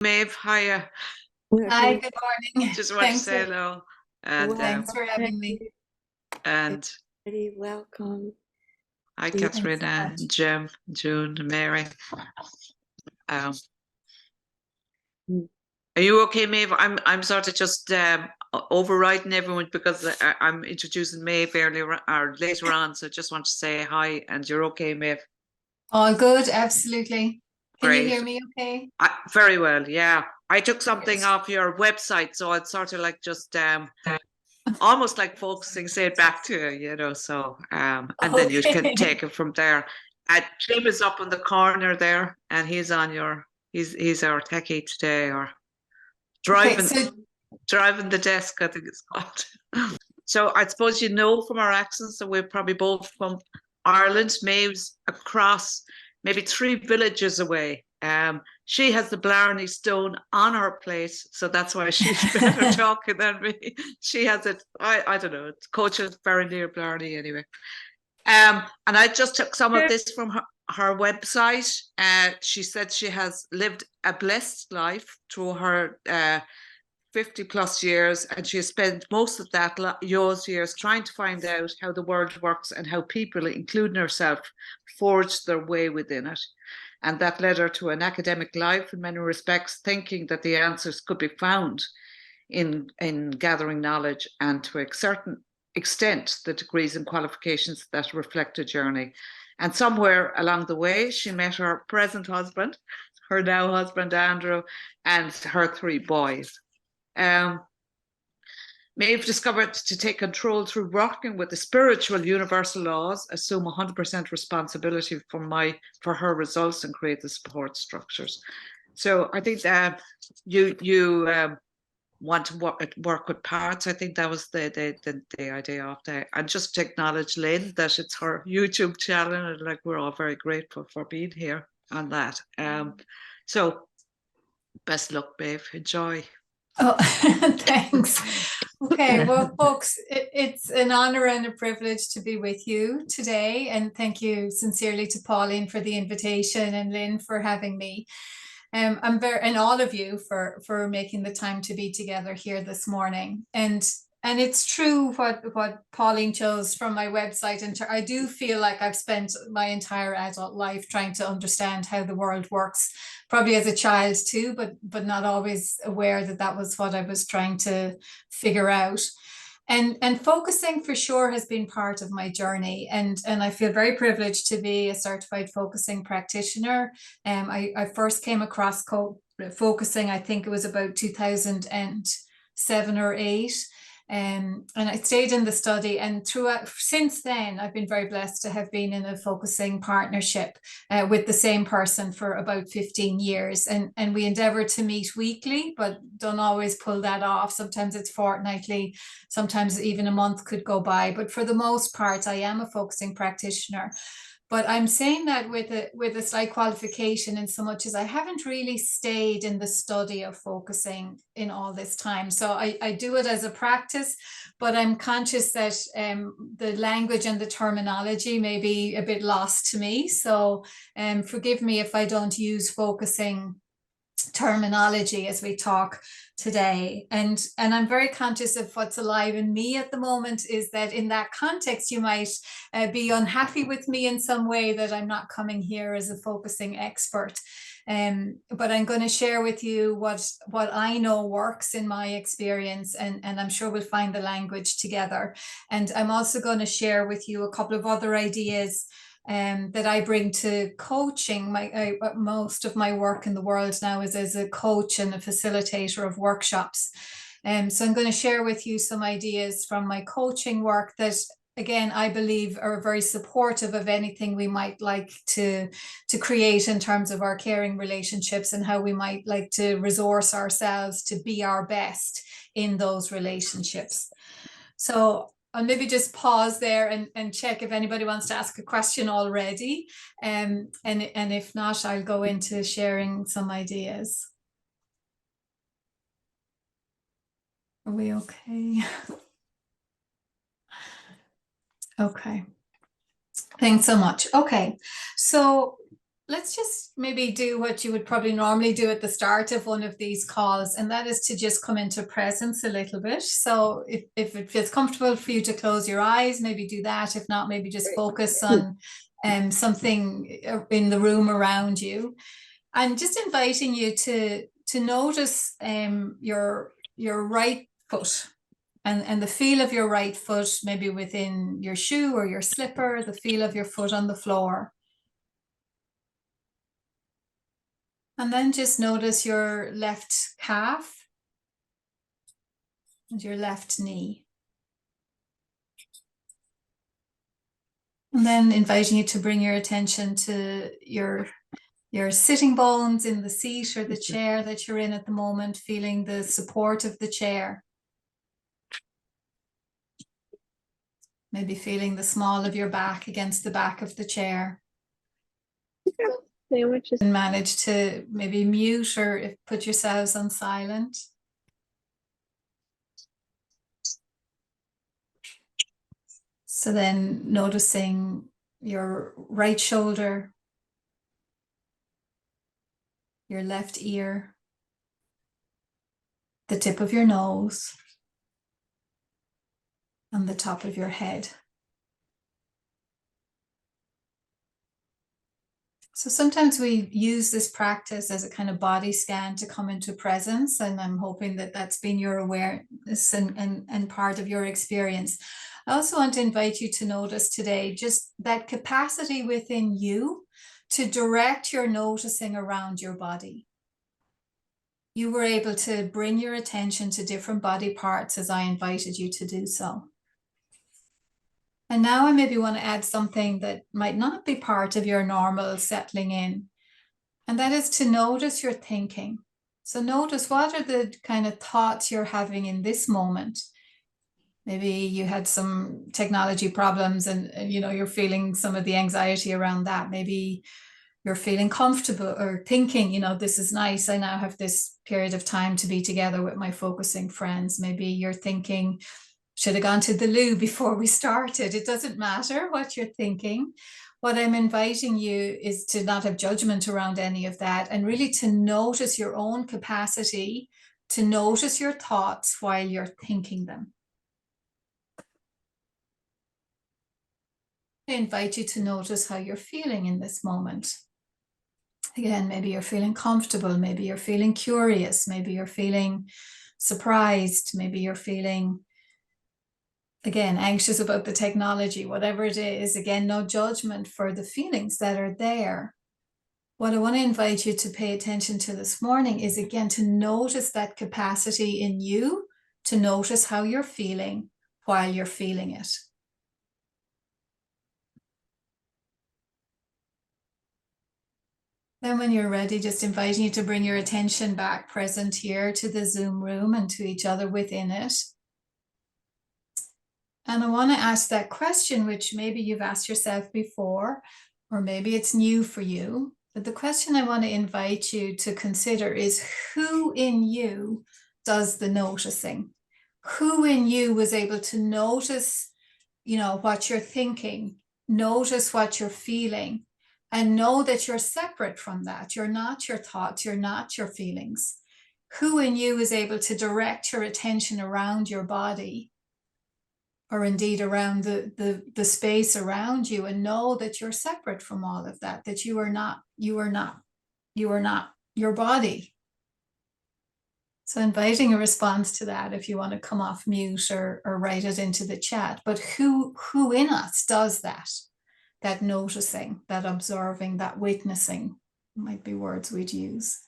Maeve, hiya. Hi, good morning. Just want to Thanks say for hello. And thanks for having me. and Welcome. hi, Thanks so Katharina, much. Jim, June, Mary. Um, are you okay, Maeve? I'm sort of just overriding everyone because I'm introducing Maeve earlier or later on. So just want to say hi, and you're okay, Maeve. All good, absolutely. Can you Great. hear me okay? Very well, yeah. I took something Good. off your website, so I'd sort of like just almost like focusing, say it back to you, so and then you can Okay. take it from there. Jim is up in the corner there, and he's on your he's our techie today, or Okay, driving so driving the desk, I think it's called. So I suppose from our accents that we're probably both from Ireland. Maeve's across maybe 3 villages away. She has the Blarney Stone on her plate, so that's why she's better talking than me. She has it. I don't know. Coach is very near Blarney anyway. And I just took some of this from her website. She said she has lived a blessed life through her 50 plus years, and she has spent most of those years trying to find out how the world works and how people, including herself, forged their way within it. And that led her to an academic life in many respects, thinking that the answers could be found in gathering knowledge, and to a certain extent, the degrees and qualifications that reflect a journey. And somewhere along the way, she met her present husband, her now husband, Andrew, and her 3 boys. Maeve discovered to take control through working with the spiritual universal laws, assume 100% responsibility for her results, and create the support structures. So I think that you want to work with parts. I think that was the idea of that. And just to acknowledge Lynn that it's her YouTube channel, and like we're all very grateful for being here on that. So best luck, Maeve. Enjoy. Oh, thanks. Okay, well, folks, it's an honor and a privilege to be with you today. And thank you sincerely to Pauline for the invitation and Lynn for having me. And all of you for making the time to be together here this morning. And it's true what Pauline chose from my website. And I do feel like I've spent my entire adult life trying to understand how the world works, probably as a child too, but not always aware that that was what I was trying to figure out. And focusing for sure has been part of my journey. And I feel very privileged to be a certified focusing practitioner. I first came across focusing, I think it was about 2007 or 8. And I stayed in the study, and throughout since then, I've been very blessed to have been in a focusing partnership with the same person for about 15 years. And we endeavor to meet weekly, but don't always pull that off. Sometimes it's fortnightly, sometimes even a month could go by. But for the most part, I am a focusing practitioner. But I'm saying that with a slight qualification, in so much as I haven't really stayed in the study of focusing in all this time. So I do it as a practice, but I'm conscious that the language and the terminology may be a bit lost to me. So forgive me if I don't use focusing terminology as we talk today. And I'm very conscious of what's alive in me at the moment is that in that context you might be unhappy with me in some way, that I'm not coming here as a focusing expert. But I'm going to share with you what I know works in my experience, and I'm sure we'll find the language together. And I'm also going to share with you a couple of other ideas that I bring to coaching. Most of my work in the world now is as a coach and a facilitator of workshops. So I'm going to share with you some ideas from my coaching work that, again, I believe are very supportive of anything we might like to create in terms of our caring relationships, and how we might like to resource ourselves to be our best in those relationships. So I'll maybe just pause there and check if anybody wants to ask a question already. And if not, I'll go into sharing some ideas. Are we okay? Okay. Thanks so much. Okay. So let's just maybe do what you would probably normally do at the start of one of these calls, and that is to just come into presence a little bit. So if it feels comfortable for you to close your eyes, maybe do that. If not, maybe just focus on something in the room around you. And just inviting you to notice your right foot and the feel of your right foot, maybe within your shoe or your slipper, the feel of your foot on the floor. And then just notice your left calf and your left knee. And then inviting you to bring your attention to your sitting bones in the seat or the chair that you're in at the moment, feeling the support of the chair. Maybe feeling the small of your back against the back of the chair. And manage to maybe mute or put yourselves on silent. So then noticing your right shoulder, your left ear, the tip of your nose, and the top of your head. So sometimes we use this practice as a kind of body scan to come into presence, and I'm hoping that that's been your awareness and part of your experience. I also want to invite you to notice today just that capacity within you to direct your noticing around your body. You were able to bring your attention to different body parts as I invited you to do so. And now I maybe want to add something that might not be part of your normal settling in, and that is to notice your thinking. So notice what are the kind of thoughts you're having in this moment. Maybe you had some technology problems and you're feeling some of the anxiety around that. Maybe you're feeling comfortable or thinking, this is nice. I now have this period of time to be together with my focusing friends. Maybe you're thinking, should have gone to the loo before we started. It doesn't matter what you're thinking. What I'm inviting you is to not have judgment around any of that, and really to notice your own capacity to notice your thoughts while you're thinking them. I invite you to notice how you're feeling in this moment. Again, maybe you're feeling comfortable, maybe you're feeling curious, maybe you're feeling surprised, maybe you're feeling, again, anxious about the technology, whatever it is. Again, no judgment for the feelings that are there. What I want to invite you to pay attention to this morning is, again, to notice that capacity in you, to notice how you're feeling while you're feeling it. Then when you're ready, just inviting you to bring your attention back present here to the Zoom room and to each other within it. And I want to ask that question, which maybe you've asked yourself before, or maybe it's new for you. But the question I want to invite you to consider is, who in you does the noticing? Who in you was able to notice, what you're thinking, notice what you're feeling, and know that you're separate from that. You're not your thoughts, you're not your feelings. Who in you is able to direct your attention around your body, or indeed around the space around you, and know that you're separate from all of that, that you are not your body. So inviting a response to that, if you want to come off mute or write it into the chat. But who in us does that noticing, that observing, that witnessing, might be words we'd use.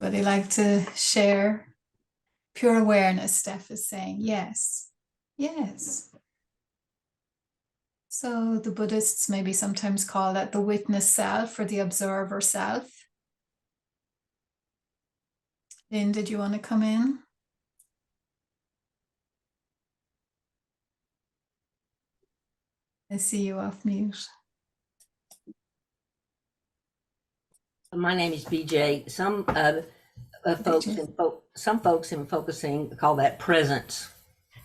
Would they like to share? Pure awareness, Steph is saying, yes, yes. So the Buddhists maybe sometimes call that the witness self or the observer self. Lynn, did you want to come in? I see you off mute. My name is BJ. Some folks in focusing call that presence.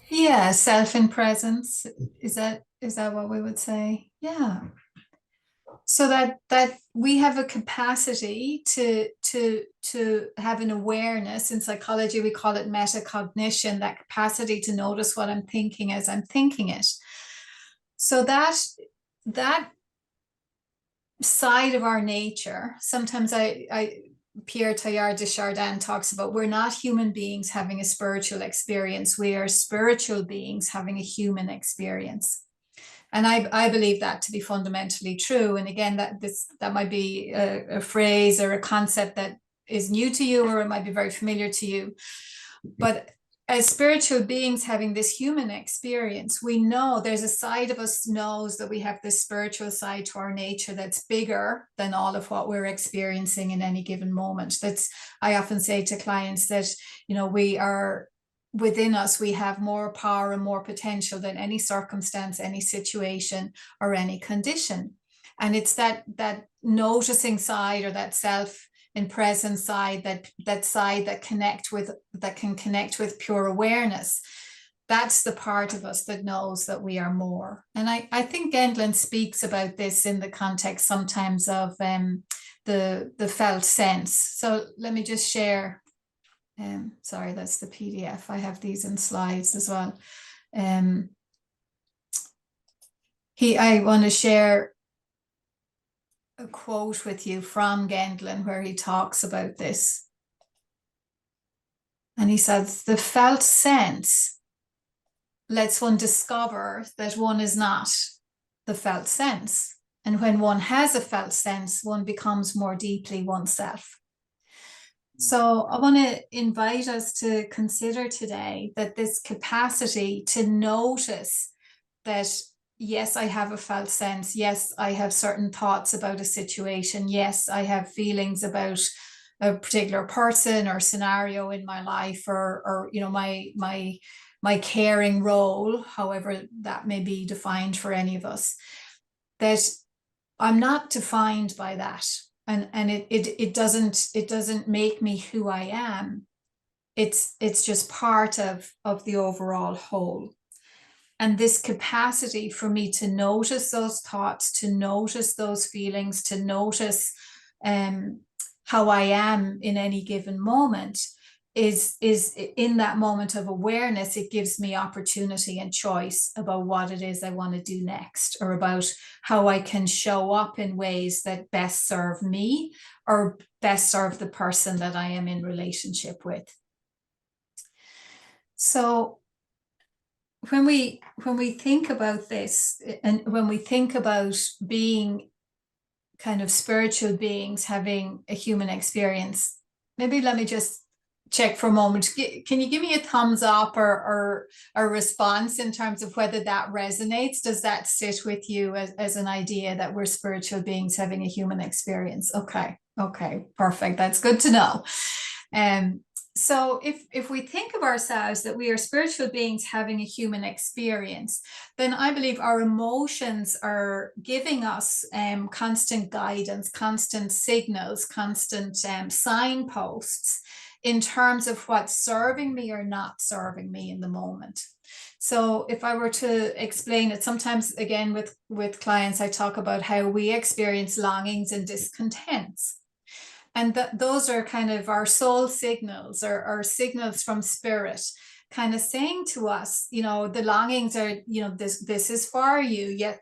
Yeah, self in presence. Is that what we would say? Yeah. So that we have a capacity to have an awareness. In psychology, we call it metacognition, that capacity to notice what I'm thinking as I'm thinking it. So that side of our nature, sometimes Pierre Teilhard de Chardin talks about, we're not human beings having a spiritual experience, we are spiritual beings having a human experience. And I believe that to be fundamentally true. And again, that might be a phrase or a concept that is new to you, or it might be very familiar to you. But as spiritual beings having this human experience, we know there's a side of us knows that we have this spiritual side to our nature that's bigger than all of what we're experiencing in any given moment. I often say to clients that, we are within us, we have more power and more potential than any circumstance, any situation, or any condition. And it's that noticing side, or that self in presence side, that side that can connect with pure awareness. That's the part of us that knows that we are more. And I think Gendlin speaks about this in the context sometimes of the felt sense. So let me just share. Sorry, that's the PDF. I have these in slides as well. I want to share a quote with you from Gendlin where he talks about this. And he says, the felt sense lets one discover that one is not the felt sense. And when one has a felt sense, one becomes more deeply oneself. So I want to invite us to consider today that this capacity to notice that, yes, I have a felt sense. Yes, I have certain thoughts about a situation. Yes, I have feelings about a particular person or scenario in my life, or my caring role, however that may be defined for any of us, that I'm not defined by that. And it doesn't make me who I am. It's just part of the overall whole. And this capacity for me to notice those thoughts, to notice those feelings, to notice how I am in any given moment is in that moment of awareness, it gives me opportunity and choice about what it is I want to do next, or about how I can show up in ways that best serve me or best serve the person that I am in relationship with. So when we think about this, and when we think about being kind of spiritual beings having a human experience, maybe let me just check for a moment. Can you give me a thumbs up or a response in terms of whether that resonates? Does that sit with you as an idea that we're spiritual beings having a human experience? Okay, perfect. That's good to know. So if we think of ourselves that we are spiritual beings having a human experience, then I believe our emotions are giving us constant guidance, constant signals, constant signposts in terms of what's serving me or not serving me in the moment. So if I were to explain it, sometimes again with clients, I talk about how we experience longings and discontents. And those are kind of our soul signals, or signals from spirit, kind of saying to us, the longings are, this is for you, yet,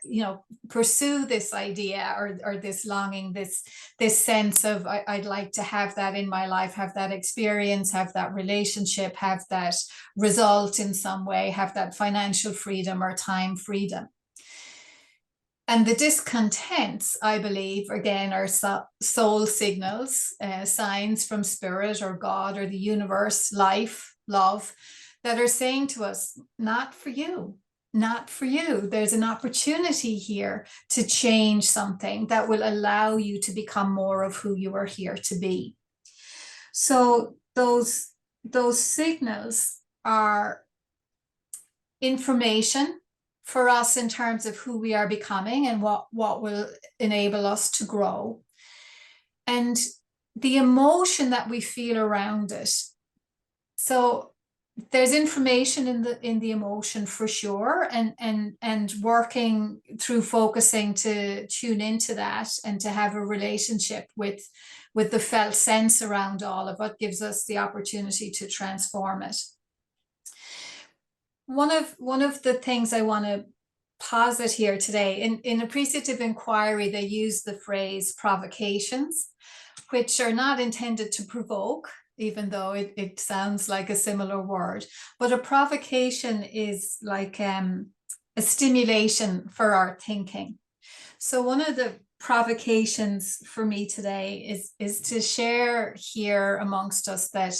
pursue this idea or this longing, this sense of, I'd like to have that in my life, have that experience, have that relationship, have that result in some way, have that financial freedom or time freedom. And the discontents, I believe, again, are soul signals, signs from spirit or God or the universe, life, love, that are saying to us, not for you, not for you. There's an opportunity here to change something that will allow you to become more of who you are here to be. So those signals are information for us in terms of who we are becoming and what will enable us to grow. and the emotion that we feel around it. So there's information in the emotion for sure, and working through focusing to tune into that and to have a relationship with the felt sense around all of it gives us the opportunity to transform it. One of the things I want to posit here today, in appreciative inquiry, they use the phrase provocations, which are not intended to provoke, even though it sounds like a similar word. But a provocation is like a stimulation for our thinking. So one of the provocations for me today is to share here amongst us that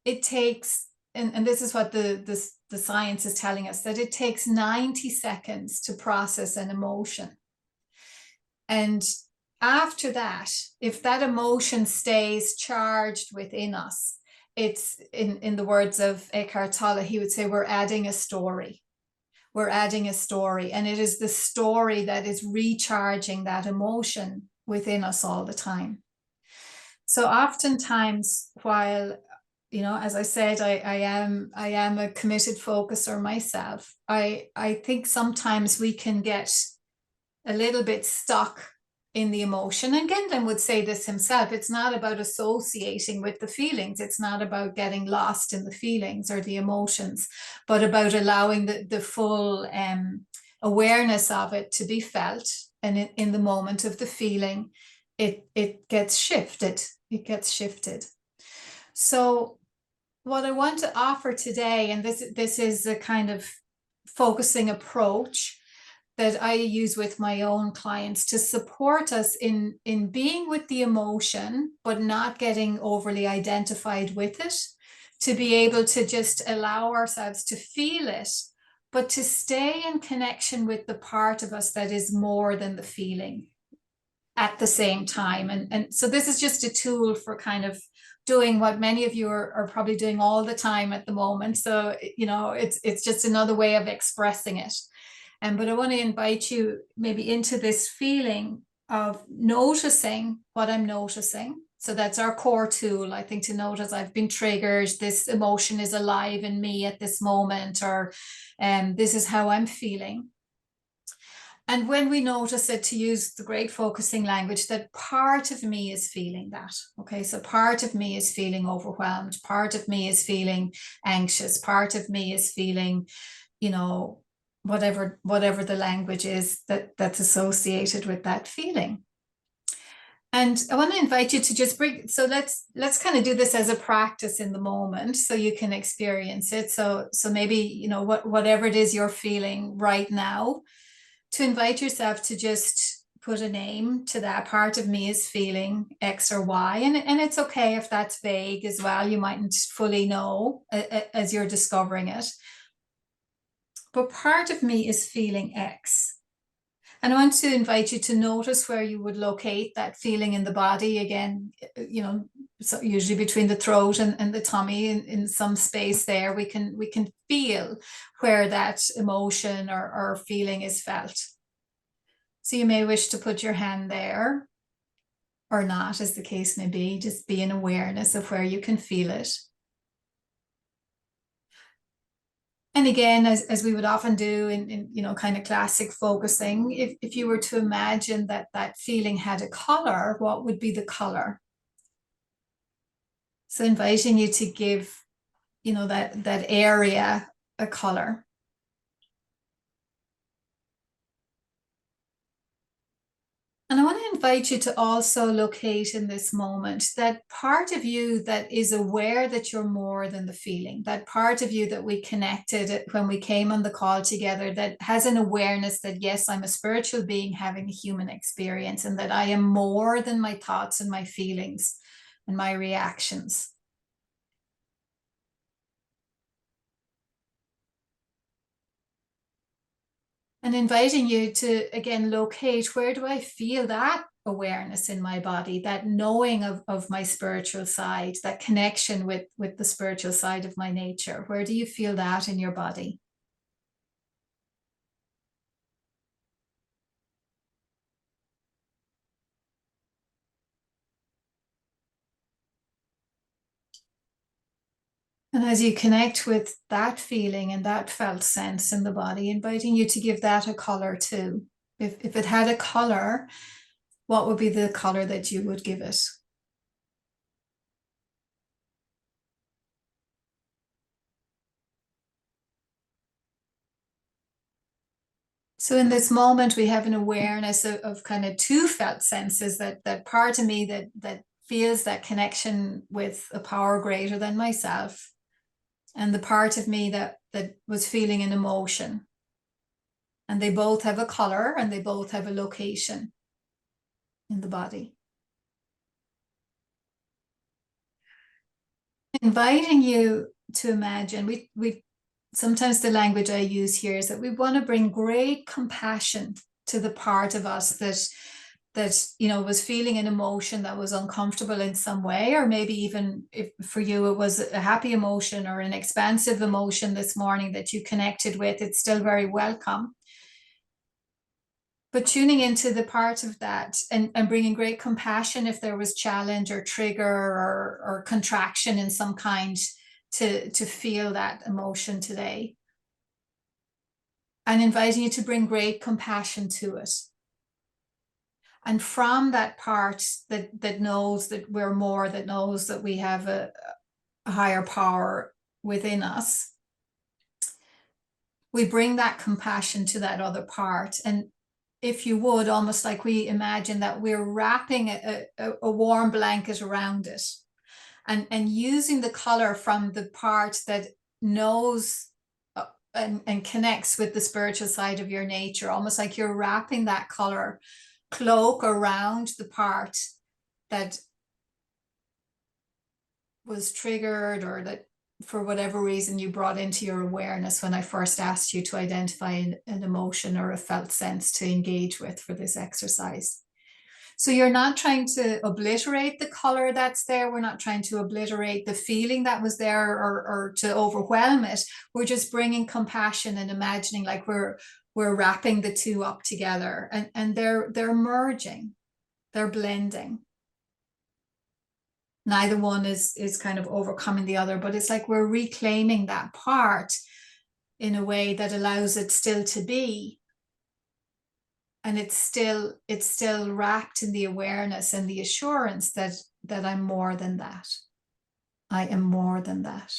it takes, and this is what the science is telling us, that it takes 90 seconds to process an emotion. And after that, if that emotion stays charged within us, it's in the words of Eckhart Tolle, he would say, we're adding a story. We're adding a story, and it is the story that is recharging that emotion within us all the time. So oftentimes, while, you know, as I said, I am a committed focuser myself, I think sometimes we can get a little bit stuck in the emotion. And Gendlin would say this himself, it's not about associating with the feelings, it's not about getting lost in the feelings or the emotions, but about allowing the full awareness of it to be felt. And in the moment of the feeling, it gets shifted. So what I want to offer today, and this is a kind of focusing approach that I use with my own clients to support us in being with the emotion, but not getting overly identified with it, to be able to just allow ourselves to feel it, but to stay in connection with the part of us that is more than the feeling at the same time. And so this is just a tool for kind of doing what many of you are probably doing all the time at the moment. So, you know, it's just another way of expressing it. But I want to invite you maybe into this feeling of noticing what I'm noticing. So that's our core tool, I think, to notice I've been triggered, this emotion is alive in me at this moment, or this is how I'm feeling. And when we notice it, to use the great focusing language, that part of me is feeling that. Okay, so part of me is feeling overwhelmed, part of me is feeling anxious, part of me is feeling, you know, whatever the language is that's associated with that feeling. And I want to invite you to just bring, so let's kind of do this as a practice in the moment so you can experience it. So maybe, you know, whatever it is you're feeling right now, to invite yourself to just put a name to that. Part of me is feeling X or Y, and it's okay if that's vague as well. You mightn't fully know as you're discovering it. But part of me is feeling X. And I want to invite you to notice where you would locate that feeling in the body. Again, you know, so usually between the throat and the tummy, in some space there, we can feel where that emotion or feeling is felt. So you may wish to put your hand there or not, as the case may be. Just be in awareness of where you can feel it. And again, as we would often do in you know, kind of classic focusing, if you were to imagine that feeling had a color, what would be the color? So inviting you to give, you know, that area a color. And I want to invite you to also locate in this moment that part of you that is aware that you're more than the feeling, that part of you that we connected when we came on the call together, that has an awareness that, yes, I'm a spiritual being having a human experience, and that I am more than my thoughts and my feelings and my reactions. And inviting you to, again, locate, where do I feel that awareness in my body, that knowing of my spiritual side, that connection with the spiritual side of my nature? Where do you feel that in your body? And as you connect with that feeling and that felt sense in the body, inviting you to give that a color too. If it had a color, what would be the color that you would give it? So in this moment, we have an awareness of kind of two felt senses, that part of me that feels that connection with a power greater than myself, and the part of me that was feeling an emotion. And they both have a color and they both have a location in the body. Inviting you to imagine, we sometimes the language I use here is that we want to bring great compassion to the part of us that was feeling an emotion that was uncomfortable in some way, or maybe even if for you it was a happy emotion or an expansive emotion this morning that you connected with. It's still very welcome. But tuning into the part of that and bringing great compassion if there was challenge or trigger or contraction in some kind to feel that emotion today. And inviting you to bring great compassion to it. And from that part that knows that we're more, that knows that we have a higher power within us, we bring that compassion to that other part. And if you would, almost like we imagine that we're wrapping a warm blanket around it and using the color from the part that knows and connects with the spiritual side of your nature, almost like you're wrapping that color cloak around the part that was triggered or that for whatever reason you brought into your awareness when I first asked you to identify an emotion or a felt sense to engage with for this exercise. So you're not trying to obliterate the color that's there. We're not trying to obliterate the feeling that was there or to overwhelm it. We're just bringing compassion and imagining like we're wrapping the two up together, and they're merging, they're blending. Neither one is kind of overcoming the other, but it's like we're reclaiming that part in a way that allows it still to be. And it's still wrapped in the awareness and the assurance that I'm more than that. I am more than that.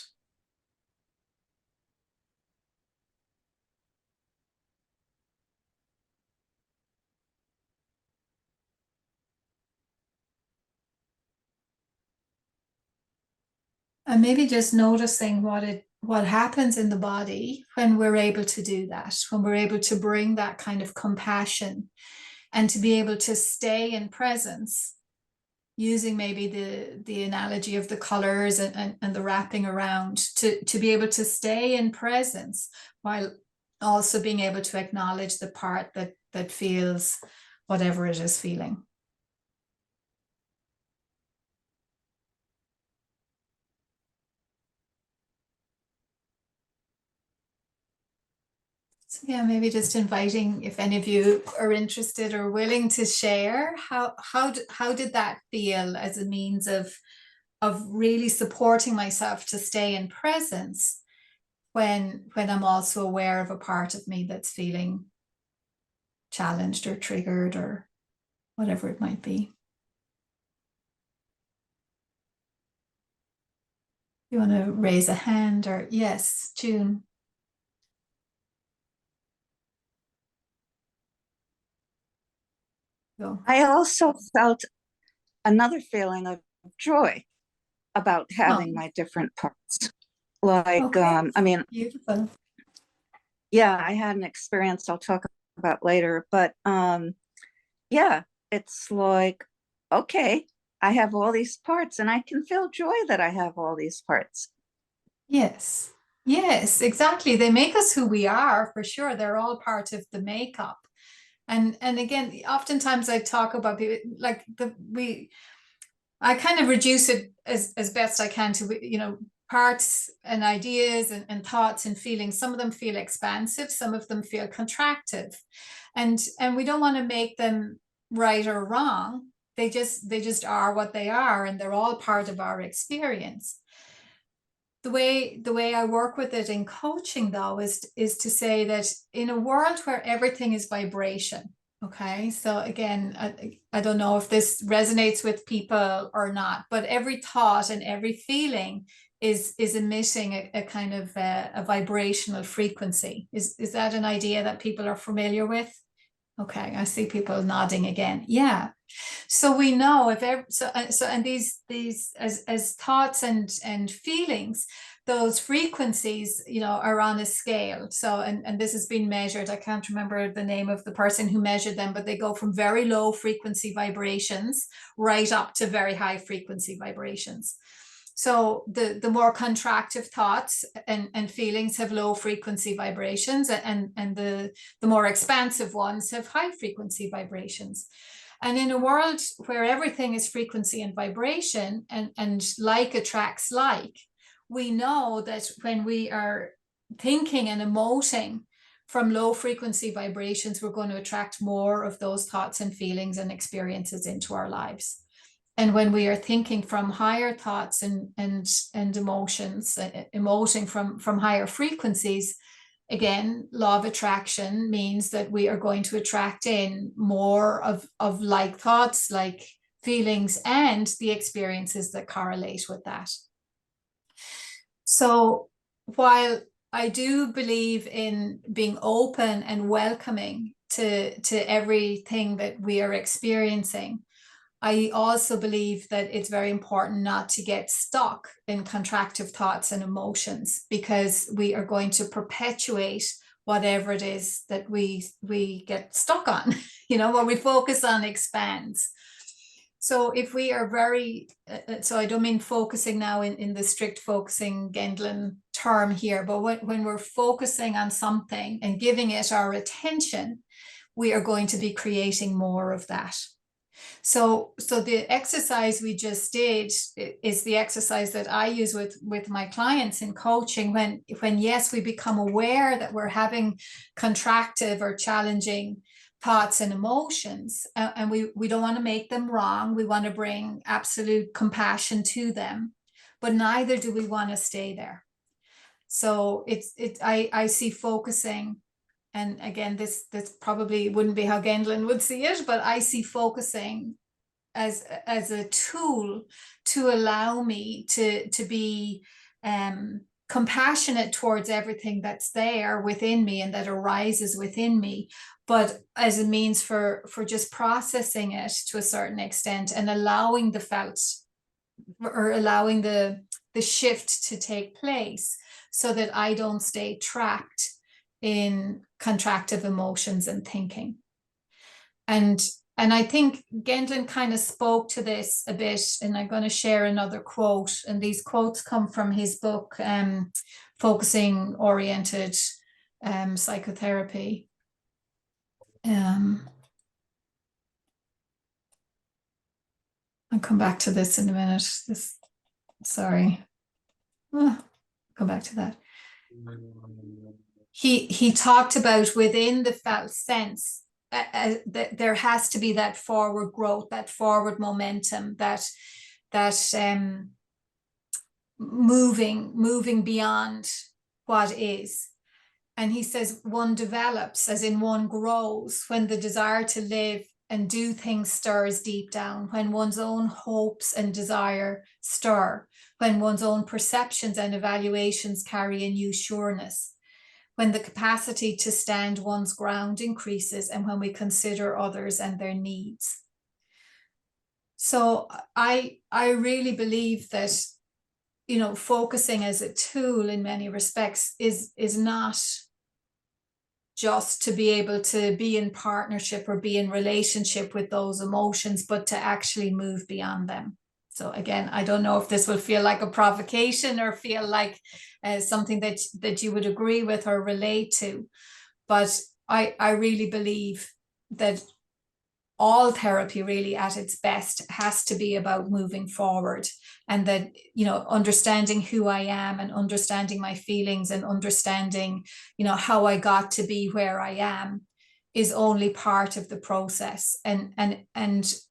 And maybe just noticing what happens in the body when we're able to do that, when we're able to bring that kind of compassion and to be able to stay in presence, using maybe the analogy of the colors and the wrapping around to be able to stay in presence while also being able to acknowledge the part that feels whatever it is feeling. So yeah, maybe just inviting if any of you are interested or willing to share how did that feel as a means of really supporting myself to stay in presence when I'm also aware of a part of me that's feeling challenged or triggered or whatever it might be. You want to raise a hand or yes, June. Go. I also felt another feeling of joy about having my different parts. Like, Okay. I mean, Beautiful. yeah, I had an experience I'll talk about later, but yeah, it's like, okay, I have all these parts and I can feel joy that I have all these parts. Yes. Yes, exactly. They make us who we are for sure. They're all part of the makeup. And again, oftentimes I talk about people like I kind of reduce it as best I can to, parts and ideas and thoughts and feelings. Some of them feel expansive, some of them feel contractive. And we don't want to make them right or wrong. They just are what they are, and they're all part of our experience. the way I work with it in coaching though is to say that in a world where everything is vibration, okay, so again, I don't know if this resonates with people or not, but every thought and every feeling is emitting a kind of a vibrational frequency. Is that an idea that people are familiar with? Okay, I see people nodding again. Yeah. So we know if ever, and these as thoughts and feelings, those frequencies, you know, are on a scale. So and this has been measured. I can't remember the name of the person who measured them, but they go from very low frequency vibrations right up to very high frequency vibrations. So the more contractive thoughts and feelings have low frequency vibrations, and the more expansive ones have high frequency vibrations. And in a world where everything is frequency and vibration, and like attracts like, we know that when we are thinking and emoting from low frequency vibrations, we're going to attract more of those thoughts and feelings and experiences into our lives. And when we are thinking from higher thoughts and emotions, emoting from higher frequencies, again, law of attraction means that we are going to attract in more of like thoughts, like feelings, and the experiences that correlate with that. So while I do believe in being open and welcoming to everything that we are experiencing, I also believe that it's very important not to get stuck in contractive thoughts and emotions, because we are going to perpetuate whatever it is that we get stuck on. You know, what we focus on expands. So if we are very, so I don't mean focusing now in the strict focusing Gendlin term here, but when we're focusing on something and giving it our attention, we are going to be creating more of that. So the exercise we just did is the exercise that I use with my clients in coaching, when yes, we become aware that we're having contractive or challenging thoughts and emotions, and we don't want to make them wrong. We want to bring absolute compassion to them, but neither do we want to stay there. So I see focusing. And again, this probably wouldn't be how Gendlin would see it, but I see focusing as a tool to allow me to be compassionate towards everything that's there within me and that arises within me, but as a means for just processing it to a certain extent and allowing the felt, or allowing the shift to take place, so that I don't stay trapped in contractive emotions and thinking. And I think Gendlin kind of spoke to this a bit, and I'm going to share another quote. And these quotes come from his book, Focusing Oriented Psychotherapy. I'll come back to this in a minute. Sorry. Come back to that. He talked about within the felt sense that there has to be that forward growth, that forward momentum, that moving beyond what is. And he says one develops, as in one grows, when the desire to live and do things stirs deep down, when one's own hopes and desire stir, when one's own perceptions and evaluations carry a new sureness, when the capacity to stand one's ground increases, and when we consider others and their needs. So I really believe that, you know, focusing as a tool in many respects is not just to be able to be in partnership or be in relationship with those emotions, but to actually move beyond them. So again, I don't know if this will feel like a provocation or feel like something that you would agree with or relate to, but I really believe that all therapy really at its best has to be about moving forward, and that, you know, understanding who I am and understanding my feelings and understanding, you know, how I got to be where I am is only part of the process, and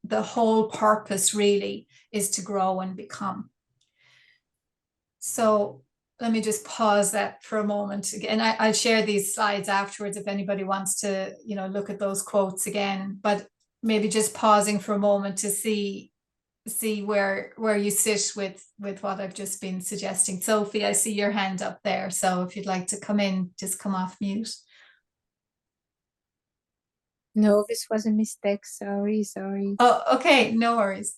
the whole purpose really is to grow and become. So let me just pause that for a moment. Again, I'll share these slides afterwards if anybody wants to, look at those quotes again. But maybe just pausing for a moment to see where you sit with what I've just been suggesting. Sophie, I see your hand up there. So if you'd like to come in, just come off mute. No, this was a mistake. Sorry. Oh, okay. No worries.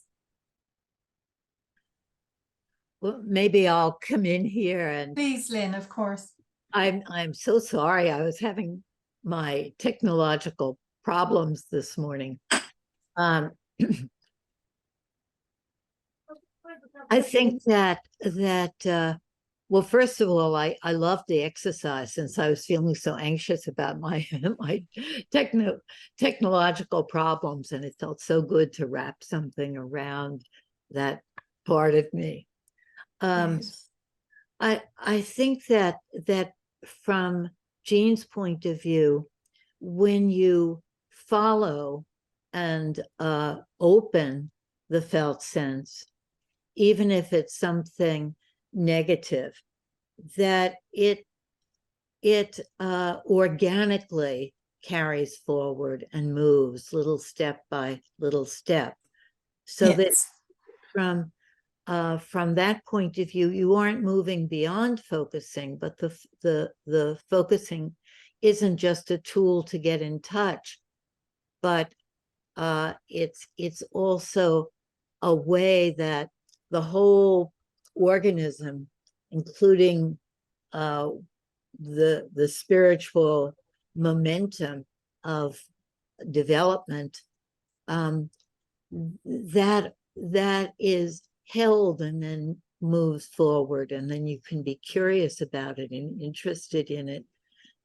Well, maybe I'll come in here, and Please, Lynn, of course. I'm so sorry. I was having my technological problems this morning. I think that well, first of all, I love the exercise, since I was feeling so anxious about my my technological problems, and it felt so good to wrap something around that part of me. Yes. I think that from Jean's point of view, when you follow and open the felt sense, even if it's something negative, that it organically carries forward and moves little step by little step, so that from that point of view, you aren't moving beyond focusing, but the focusing isn't just a tool to get in touch, but it's also a way that the whole organism, including the spiritual momentum of development, that is held and then moves forward, and then you can be curious about it and interested in it,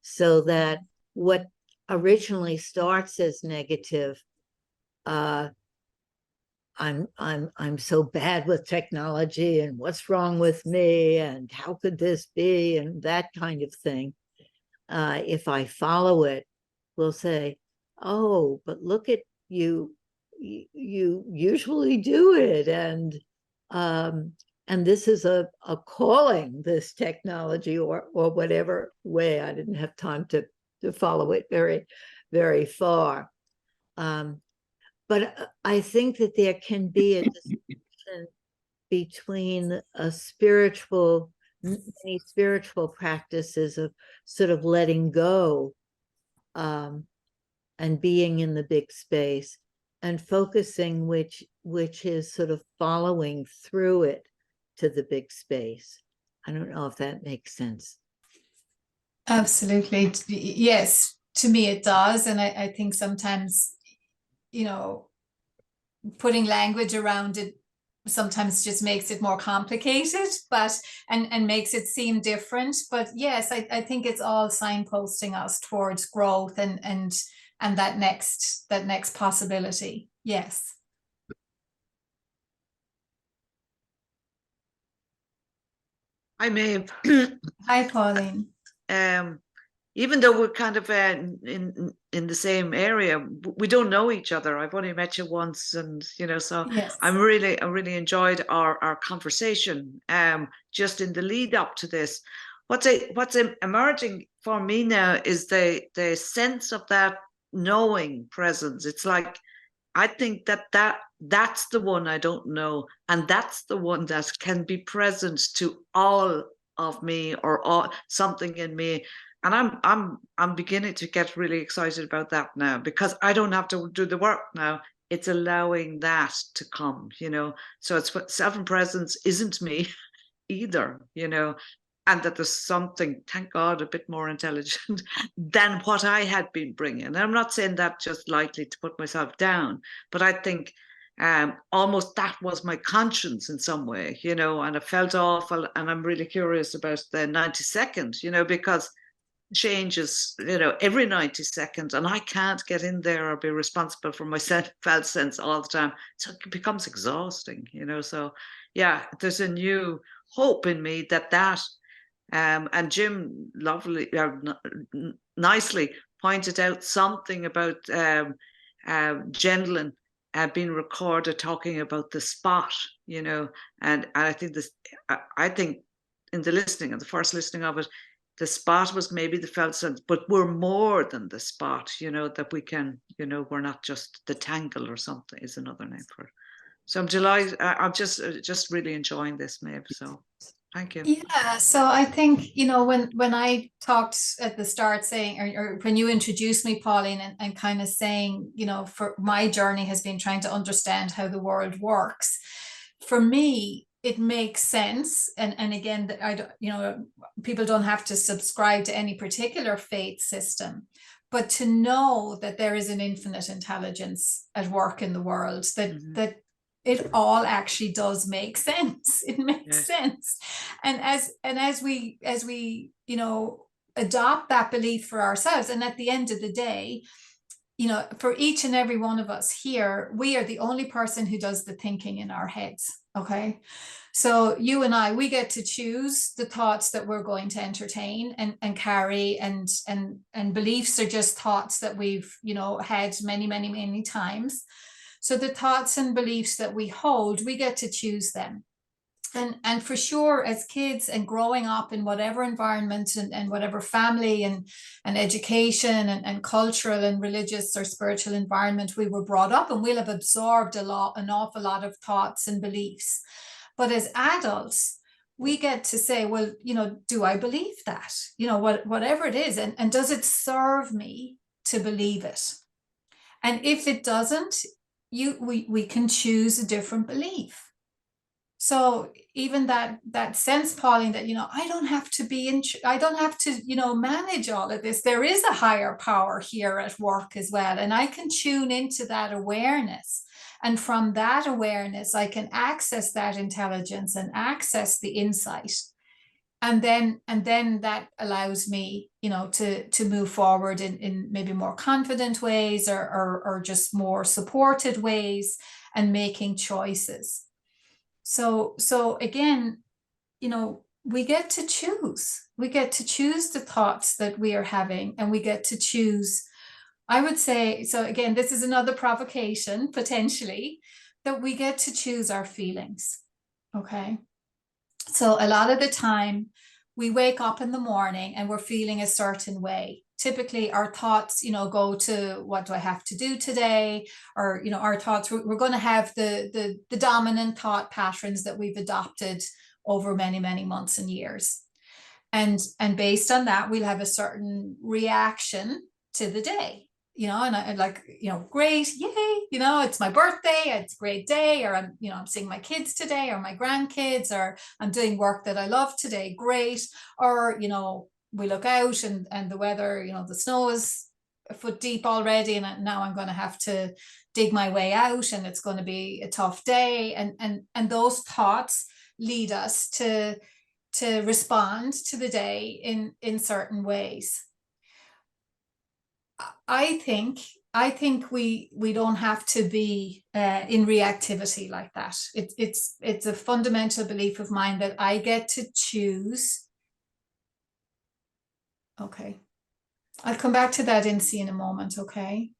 so that what originally starts as negative, I'm so bad with technology, and what's wrong with me, and how could this be, and that kind of thing, if I follow it, will say, oh, but look at you usually do it, and this is a calling, this technology, or whatever way. I didn't have time to follow it very, very far. But I think that there can be a distinction between many spiritual practices of sort of letting go, and being in the big space, and focusing, which is sort of following through it to the big space. I don't know if that makes sense. Absolutely. Yes, to me it does. And I think sometimes, putting language around it sometimes just makes it more complicated, but and makes it seem different. But yes, I think it's all signposting us towards growth and that next possibility. Yes. I may Hi, Pauline. Even though we're kind of in the same area, we don't know each other. I've only met you once, and so Yes. I really enjoyed our conversation. Just in the lead up to this, what's emerging for me now is the sense of that knowing presence. It's like, I think that's the one I don't know, and that's the one that can be present to all of me, or all something in me. And I'm beginning to get really excited about that now, because I don't have to do the work now. It's allowing that to come, So it's what self-presence isn't me either, and that there's something, thank God, a bit more intelligent than what I had been bringing. And I'm not saying that just lightly to put myself down, but I think almost that was my conscience in some way, and it felt awful. And I'm really curious about the 90-second, because changes, every 90 seconds, and I can't get in there or be responsible for my felt sense all the time. So it becomes exhausting, So yeah, there's a new hope in me that and Jim nicely pointed out something about Gendlin being recorded talking about the spot, and I think I think in the listening, in the first listening of it, the spot was maybe the felt sense, but we're more than the spot, you know, that we can, you know, we're not just the tangle or something is another name for it. So I'm delighted. I'm just really enjoying this, Maeve. So thank you. Yeah, so I think, you know, when I talked at the start saying, or when you introduced me, Pauline, and kind of saying, you know, for my journey has been trying to understand how the world works. For me, it makes sense. And again, I don't, you know, people don't have to subscribe to any particular faith system, but to know that there is an infinite intelligence at work in the world, that it all actually does make sense. It makes sense. And as we, you know, adopt that belief for ourselves, and at the end of the day, you know, for each and every one of us here, we are the only person who does the thinking in our heads. Okay. So you and I, we get to choose the thoughts that we're going to entertain and carry, and beliefs are just thoughts that we've, you know, had many times. So the thoughts and beliefs that we hold, we get to choose them. And for sure, as kids and growing up in whatever environment and whatever family and education and cultural and religious or spiritual environment we were brought up, and we'll have absorbed an awful lot of thoughts and beliefs. But as adults, we get to say, well, you know, do I believe that? You know, whatever it is, and does it serve me to believe it? And if it doesn't, we can choose a different belief. So even that sense, Pauline, that, you know, I don't have to, you know, manage all of this. There is a higher power here at work as well. And I can tune into that awareness. And from that awareness, I can access that intelligence and access the insight. And then that allows me, you know, to move forward in maybe more confident ways, or just more supported ways, and making choices. So again, you know, we get to choose. We get to choose the thoughts that we are having, and we get to choose, I would say, so again, this is another provocation, potentially, that we get to choose our feelings. Okay. So a lot of the time we wake up in the morning and we're feeling a certain way. Typically our thoughts, you know, go to, what do I have to do today? Or, you know, our thoughts, we're going to have the dominant thought patterns that we've adopted over many months and years. And based on that, we'll have a certain reaction to the day. You know, and I like, you know, great, yay, you know, it's my birthday, it's a great day, or I'm, you know, I'm seeing my kids today, or my grandkids, or I'm doing work that I love today, great. Or, you know, we look out and the weather, you know, the snow is a foot deep already, and now I'm going to have to dig my way out, and it's going to be a tough day. And those thoughts lead us to respond to the day in certain ways. I think we don't have to be in reactivity like that. It's a fundamental belief of mine that I get to choose. Okay, I'll come back to that in a moment. Okay,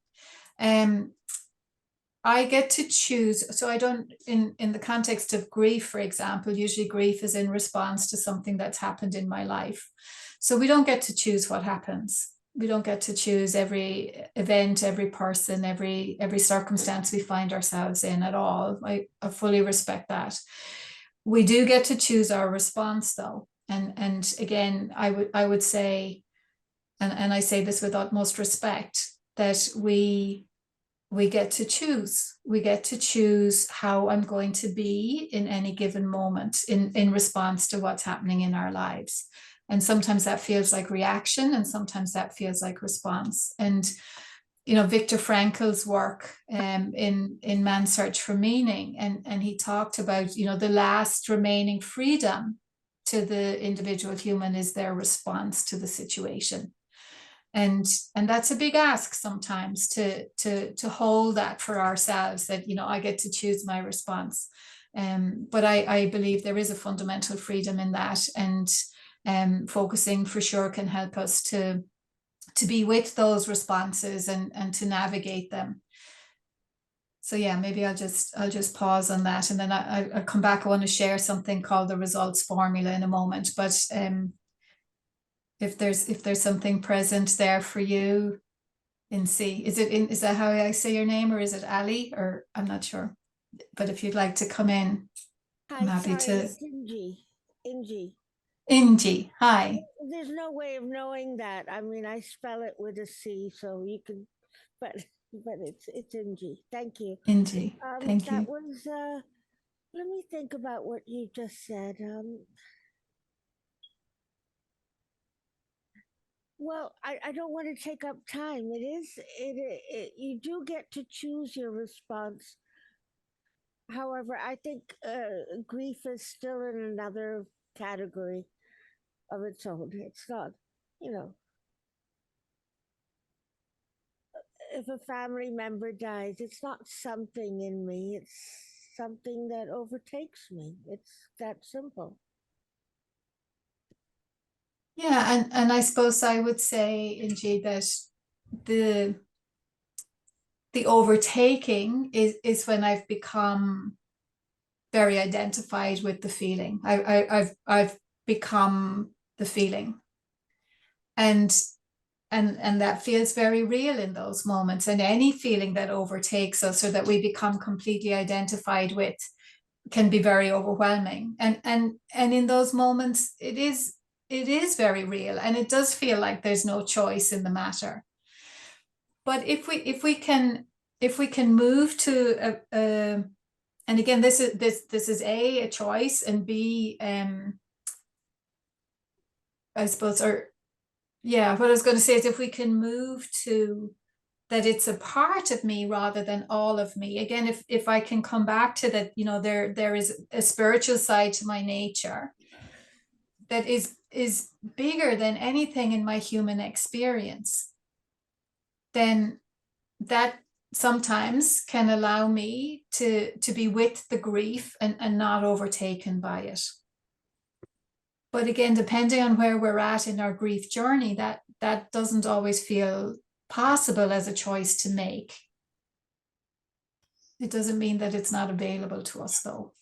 I get to choose. So I don't, in the context of grief, for example, usually grief is in response to something that's happened in my life. So we don't get to choose what happens. We don't get to choose every event, every person, every circumstance we find ourselves in at all. I fully respect that. We do get to choose our response, though. And again, I would say, and I say this with utmost respect, that we get to choose. We get to choose how I'm going to be in any given moment in response to what's happening in our lives. And sometimes that feels like reaction, and sometimes that feels like response. And, you know, Viktor Frankl's work in Man's Search for Meaning, and he talked about, you know, the last remaining freedom to the individual human is their response to the situation. And that's a big ask sometimes, to hold that for ourselves, that, you know, I get to choose my response. But I believe there is a fundamental freedom in that, and focusing for sure can help us to be with those responses and to navigate them. So yeah, maybe I'll just pause on that, and then I'll come back. I want to share something called the results formula in a moment. But if there's something present there for you in C, is that how I say your name, or is it Ali, or I'm not sure. But if you'd like to come in, I'm Hi, happy sorry, to. it's Ingy. Ingy. Ingy, hi. There's no way of knowing that. I mean, I spell it with a C, so you can, but it's Ingy. Thank you. Ingy, thank That you. was. Let me think about what you just said. Well, I don't want to take up time. You do get to choose your response. However, I think grief is still in another category of its own. It's not, you know, if a family member dies, it's not something in me, it's something that overtakes me. It's that simple. Yeah, and I suppose I would say, Ingy, that the overtaking is when I've become very identified with the feeling. I've become the feeling, and that feels very real in those moments. And any feeling that overtakes us or that we become completely identified with can be very overwhelming. And in those moments, it is very real, and it does feel like there's no choice in the matter. But if we can move to and again, this is a choice, and B, I suppose, or yeah, what I was going to say is, if we can move to that it's a part of me rather than all of me. Again, if I can come back to that, there is a spiritual side to my nature that is bigger than anything in my human experience, then that sometimes can allow me to be with the grief and not overtaken by it. But again, depending on where we're at in our grief journey, that doesn't always feel possible as a choice to make. It doesn't mean that it's not available to us, though.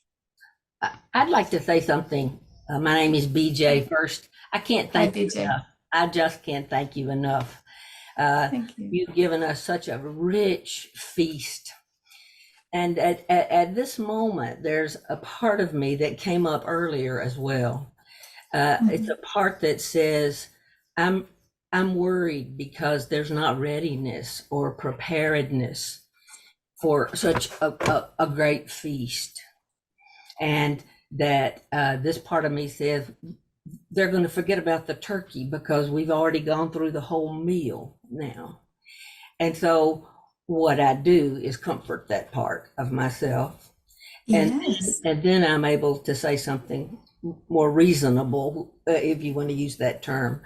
I'd like to say something. My name is BJ first. I can't Hi, thank you BJ. enough. I just can't thank you enough. Thank you. You've given us such a rich feast. And at this moment, there's a part of me that came up earlier as well. It's a part that says, I'm worried because there's not readiness or preparedness for such a great feast. And that this part of me says, they're going to forget about the turkey because we've already gone through the whole meal now. And so what I do is comfort that part of myself. Yes. And then I'm able to say something more reasonable, if you want to use that term.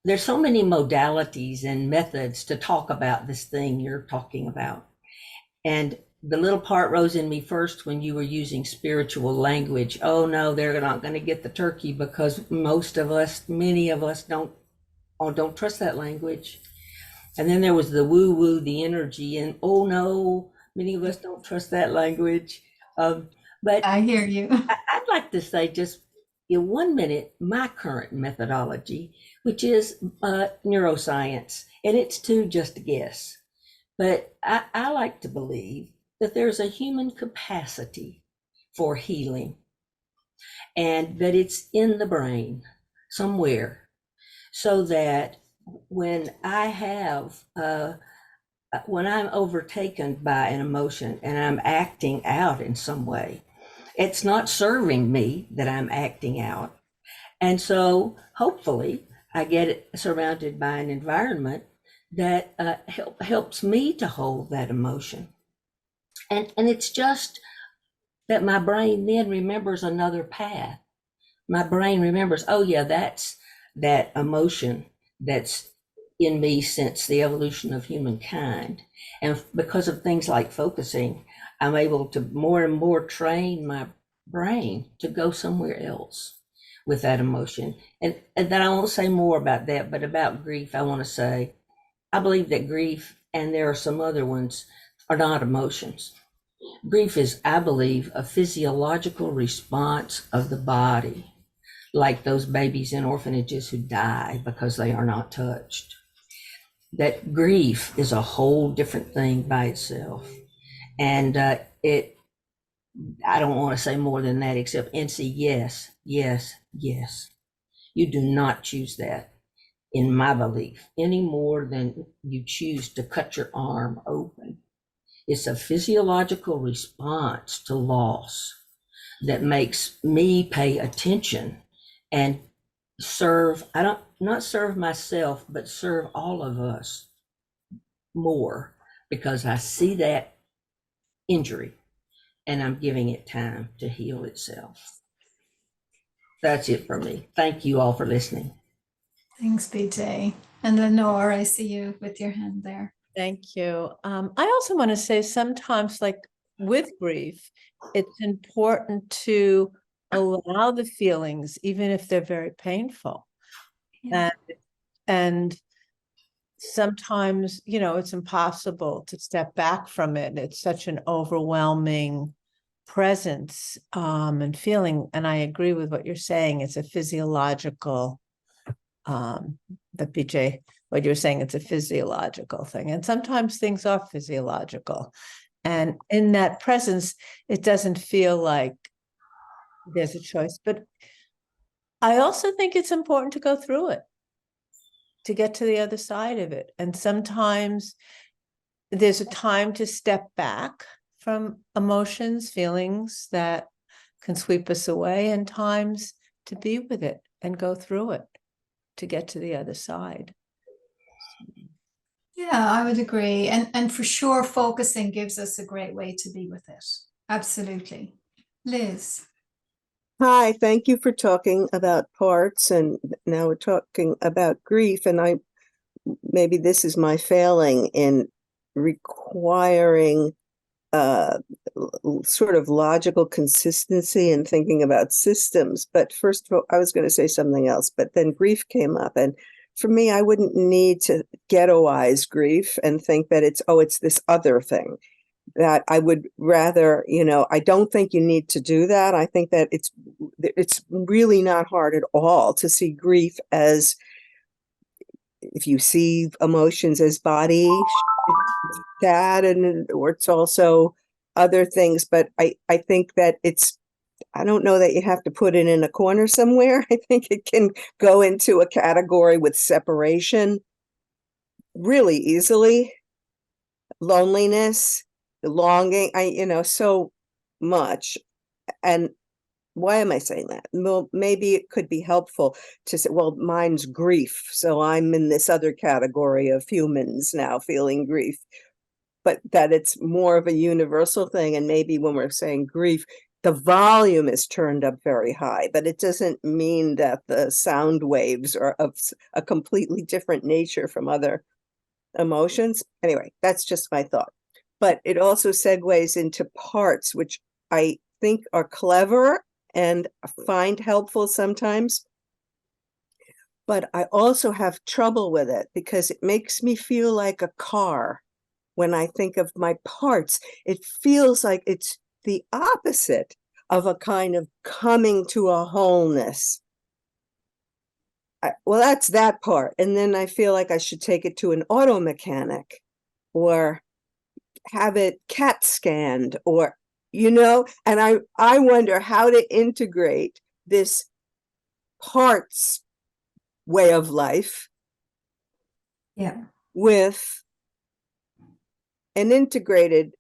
There's so many modalities and methods to talk about this thing you're talking about. And the little part rose in me first when you were using spiritual language. Oh no, they're not going to get the turkey because many of us don't trust that language. And then there was the woo woo, the energy, and oh no, many of us don't trust that language. But I hear you. I'd like to say just in 1 minute, my current methodology, which is neuroscience, and it's too just a guess. But I like to believe that there's a human capacity for healing and that it's in the brain somewhere, so that when I'm overtaken by an emotion and I'm acting out in some way, it's not serving me that I'm acting out. And so hopefully I get surrounded by an environment that helps me to hold that emotion. And it's just that my brain then remembers another path. My brain remembers, oh yeah, that's that emotion that's in me since the evolution of humankind. And because of things like focusing, I'm able to more and more train my brain to go somewhere else with that emotion. And then I won't say more about that, but about grief, I want to say, I believe that grief, and there are some other ones, are not emotions. Grief is, I believe, a physiological response of the body, like those babies in orphanages who die because they are not touched. That grief is a whole different thing by itself. And I don't want to say more than that, except NC, yes, yes, yes. You do not choose that, in my belief, any more than you choose to cut your arm open. It's a physiological response to loss that makes me pay attention and serve, not serve myself, but serve all of us more, because I see that injury and I'm giving it time to heal itself. That's it for me. Thank you all for listening. Thanks, BJ. And Lenore, I see you with your hand there. Thank you. I also want to say sometimes, like with grief, it's important to allow the feelings, even if they're very painful. Yeah. And sometimes, you know, it's impossible to step back from it. It's such an overwhelming presence and feeling. And I agree with what you're saying. It's a physiological, that BJ, what you're saying, it's a physiological thing. And sometimes things are physiological. And in that presence, it doesn't feel like there's a choice. But I also think it's important to go through it, to get to the other side of it. And sometimes there's a time to step back from emotions, feelings that can sweep us away, and times to be with it and go through it to get to the other side. Yeah, I would agree. And for sure, focusing gives us a great way to be with it. Absolutely. Liz. Hi, thank you for talking about parts, and now we're talking about grief, and maybe this is my failing in requiring sort of logical consistency and thinking about systems. But first of all, I was going to say something else, but then grief came up, and for me, I wouldn't need to ghettoize grief and think that it's this other thing. That I would rather, I don't think you need to do that. I think that it's really not hard at all to see grief as, if you see emotions as body, it's sad, or it's also other things. But I think that I don't know that you have to put it in a corner somewhere. I think it can go into a category with separation really easily, loneliness, longing, so much. And why am I saying that? Well, maybe it could be helpful to say, well, mine's grief, so I'm in this other category of humans now feeling grief, but that it's more of a universal thing. And maybe when we're saying grief, the volume is turned up very high, but it doesn't mean that the sound waves are of a completely different nature from other emotions. Anyway, that's just my thought. But it also segues into parts, which I think are clever and find helpful sometimes. But I also have trouble with it because it makes me feel like a car. When I think of my parts, it feels like it's the opposite of a kind of coming to a wholeness. Well, that's that part. And then I feel like I should take it to an auto mechanic or have it CAT scanned, or and I wonder how to integrate this parts way of life with an integrated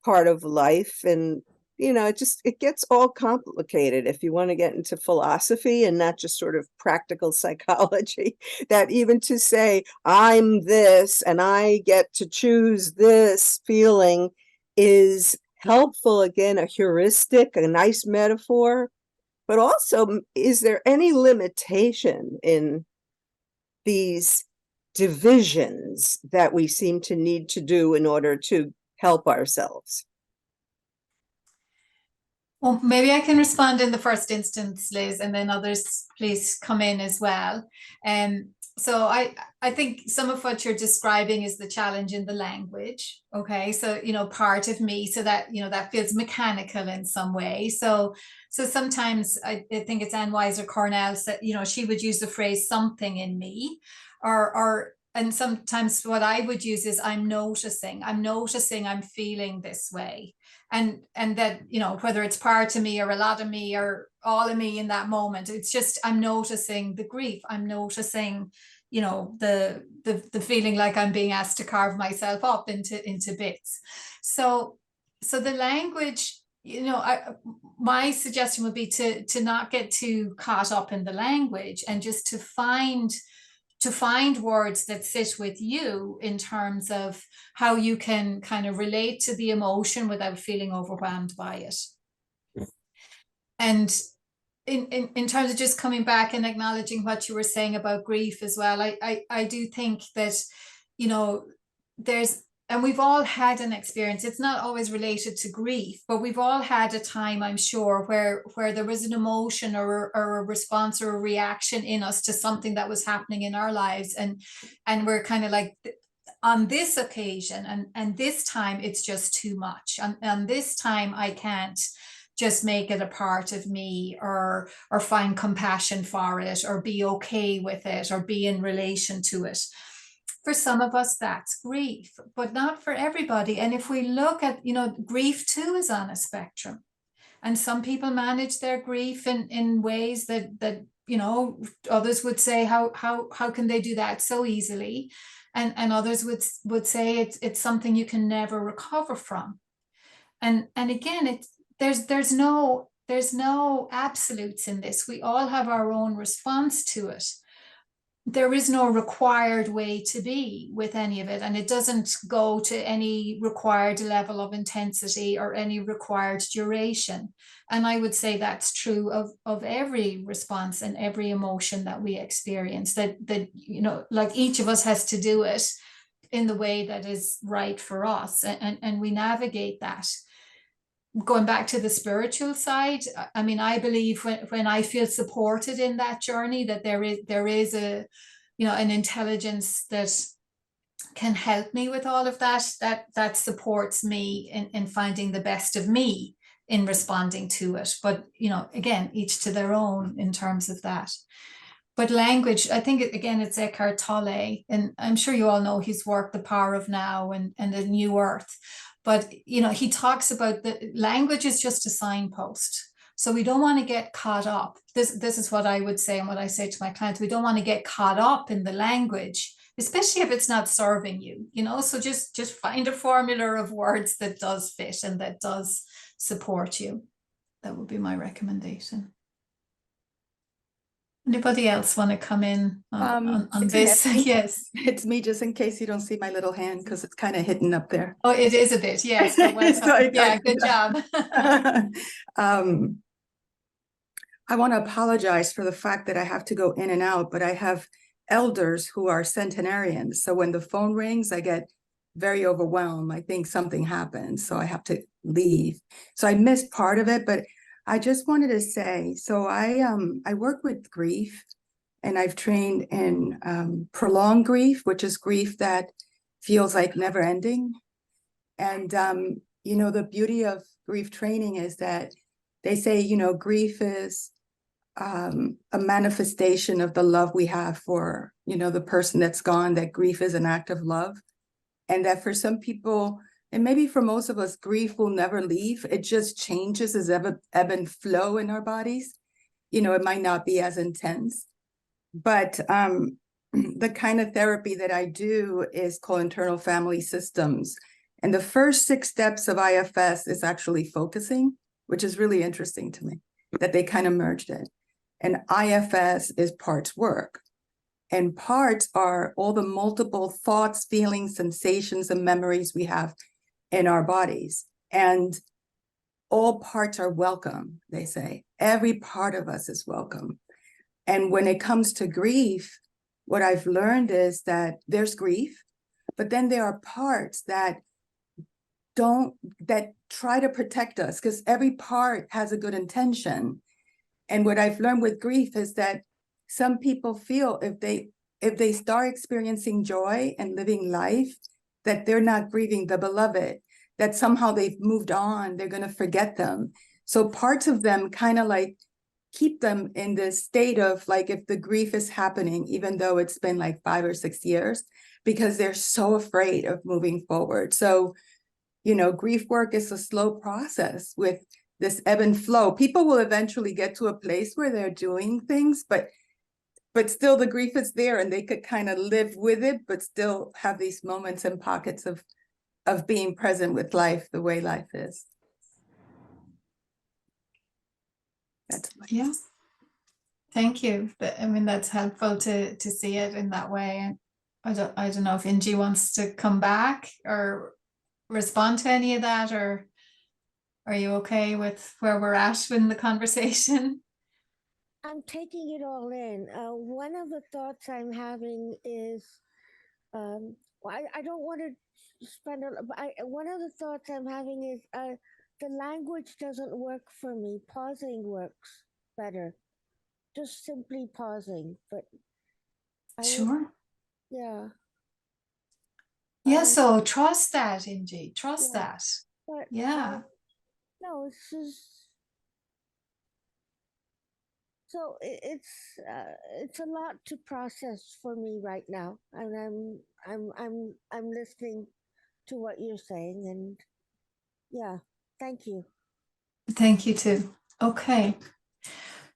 part of life. And it gets all complicated if you want to get into philosophy and not just sort of practical psychology, that even to say I'm this and I get to choose this feeling is helpful. Again, a heuristic, a nice metaphor. But also, is there any limitation in these divisions that we seem to need to do in order to help ourselves? Well, maybe I can respond in the first instance, Liz, and then others please come in as well. so I think some of what you're describing is the challenge in the language. Okay, so part of me, so that that feels mechanical in some way. So sometimes I think it's Anne Weiser Cornell said, she would use the phrase "something in me," or and sometimes what I would use is I'm noticing I'm feeling this way. And that, whether it's part of me or a lot of me or all of me in that moment, it's just I'm noticing the grief. I'm noticing, the feeling like I'm being asked to carve myself up into bits. So the language, my suggestion would be to not get too caught up in the language, and just to find words that sit with you in terms of how you can kind of relate to the emotion without feeling overwhelmed by it. And in terms of just coming back and acknowledging what you were saying about grief as well, I do think that, and we've all had an experience, it's not always related to grief, but we've all had a time, I'm sure, where there was an emotion or a response or a reaction in us to something that was happening in our lives. And we're kind of like, on this occasion and this time, it's just too much. On this time, I can't just make it a part of me, or find compassion for it, or be okay with it, or be in relation to it. For some of us, that's grief, but not for everybody. And if we look at, grief too is on a spectrum. And some people manage their grief in ways that others would say, how can they do that so easily? And others would say it's something you can never recover from. And again, there's no absolutes in this. We all have our own response to it. There is no required way to be with any of it, and it doesn't go to any required level of intensity or any required duration. And I would say that's true of every response and every emotion that we experience, that like each of us has to do it in the way that is right for us, and we navigate that. Going back to the spiritual side, I mean, I believe when I feel supported in that journey, that there is a, an intelligence that can help me with all of that supports me in finding the best of me in responding to it. But, again, each to their own in terms of that. But language, I think, again, it's Eckhart Tolle, and I'm sure you all know his work, The Power of Now and The New Earth. But, he talks about the language is just a signpost. So we don't want to get caught up. This is what I would say, and what I say to my clients. We don't want to get caught up in the language, especially if it's not serving you, so just find a formula of words that does fit and that does support you. That would be my recommendation. Anybody else want to come in on this? Yes. It's me, just in case you don't see my little hand, because it's kind of hidden up there. Oh, it is a bit, yes. Yeah, good job. I want to apologize for the fact that I have to go in and out, but I have elders who are centenarians. So when the phone rings, I get very overwhelmed. I think something happened, so I have to leave. So I missed part of it, but I just wanted to say, so I work with grief, and I've trained in prolonged grief, which is grief that feels like never ending. And, the beauty of grief training is that they say, grief is a manifestation of the love we have for, the person that's gone, that grief is an act of love. And that for some people, and maybe for most of us, grief will never leave. It just changes as ebb and flow in our bodies. It might not be as intense. But the kind of therapy that I do is called internal family systems. And the first 6 steps of IFS is actually focusing, which is really interesting to me, that they kind of merged it. And IFS is parts work. And parts are all the multiple thoughts, feelings, sensations, and memories we have in our bodies. And all parts are welcome, they say. Every part of us is welcome. And when it comes to grief, what I've learned is that there's grief, but then there are parts that try to protect us, because every part has a good intention. And what I've learned with grief is that some people feel if if they start experiencing joy and living life, that they're not grieving the beloved, that somehow they've moved on, they're going to forget them. So parts of them kind of like keep them in this state of like, if the grief is happening, even though it's been like 5 or 6 years, because they're so afraid of moving forward. So, you know, grief work is a slow process with this ebb and flow. People will eventually get to a place where they're doing things, but still the grief is there and they could kind of live with it, but still have these moments and pockets of being present with life the way life is. That's Yeah. Thank you. I mean, that's helpful to see it in that way. And I don't know if Ingie wants to come back or respond to any of that, or are you okay with where we're at in the conversation? I'm taking it all in. One of the thoughts I'm having is, I don't want to spend one of the thoughts I'm having is, the language doesn't work for me. Pausing works better. Just simply pausing, but Sure. Yeah. So trust that, Ingie. Trust that. But Yeah. no, it's just so it's a lot to process for me right now, and I'm listening to what you're saying, and yeah, thank you. Thank you too. Okay.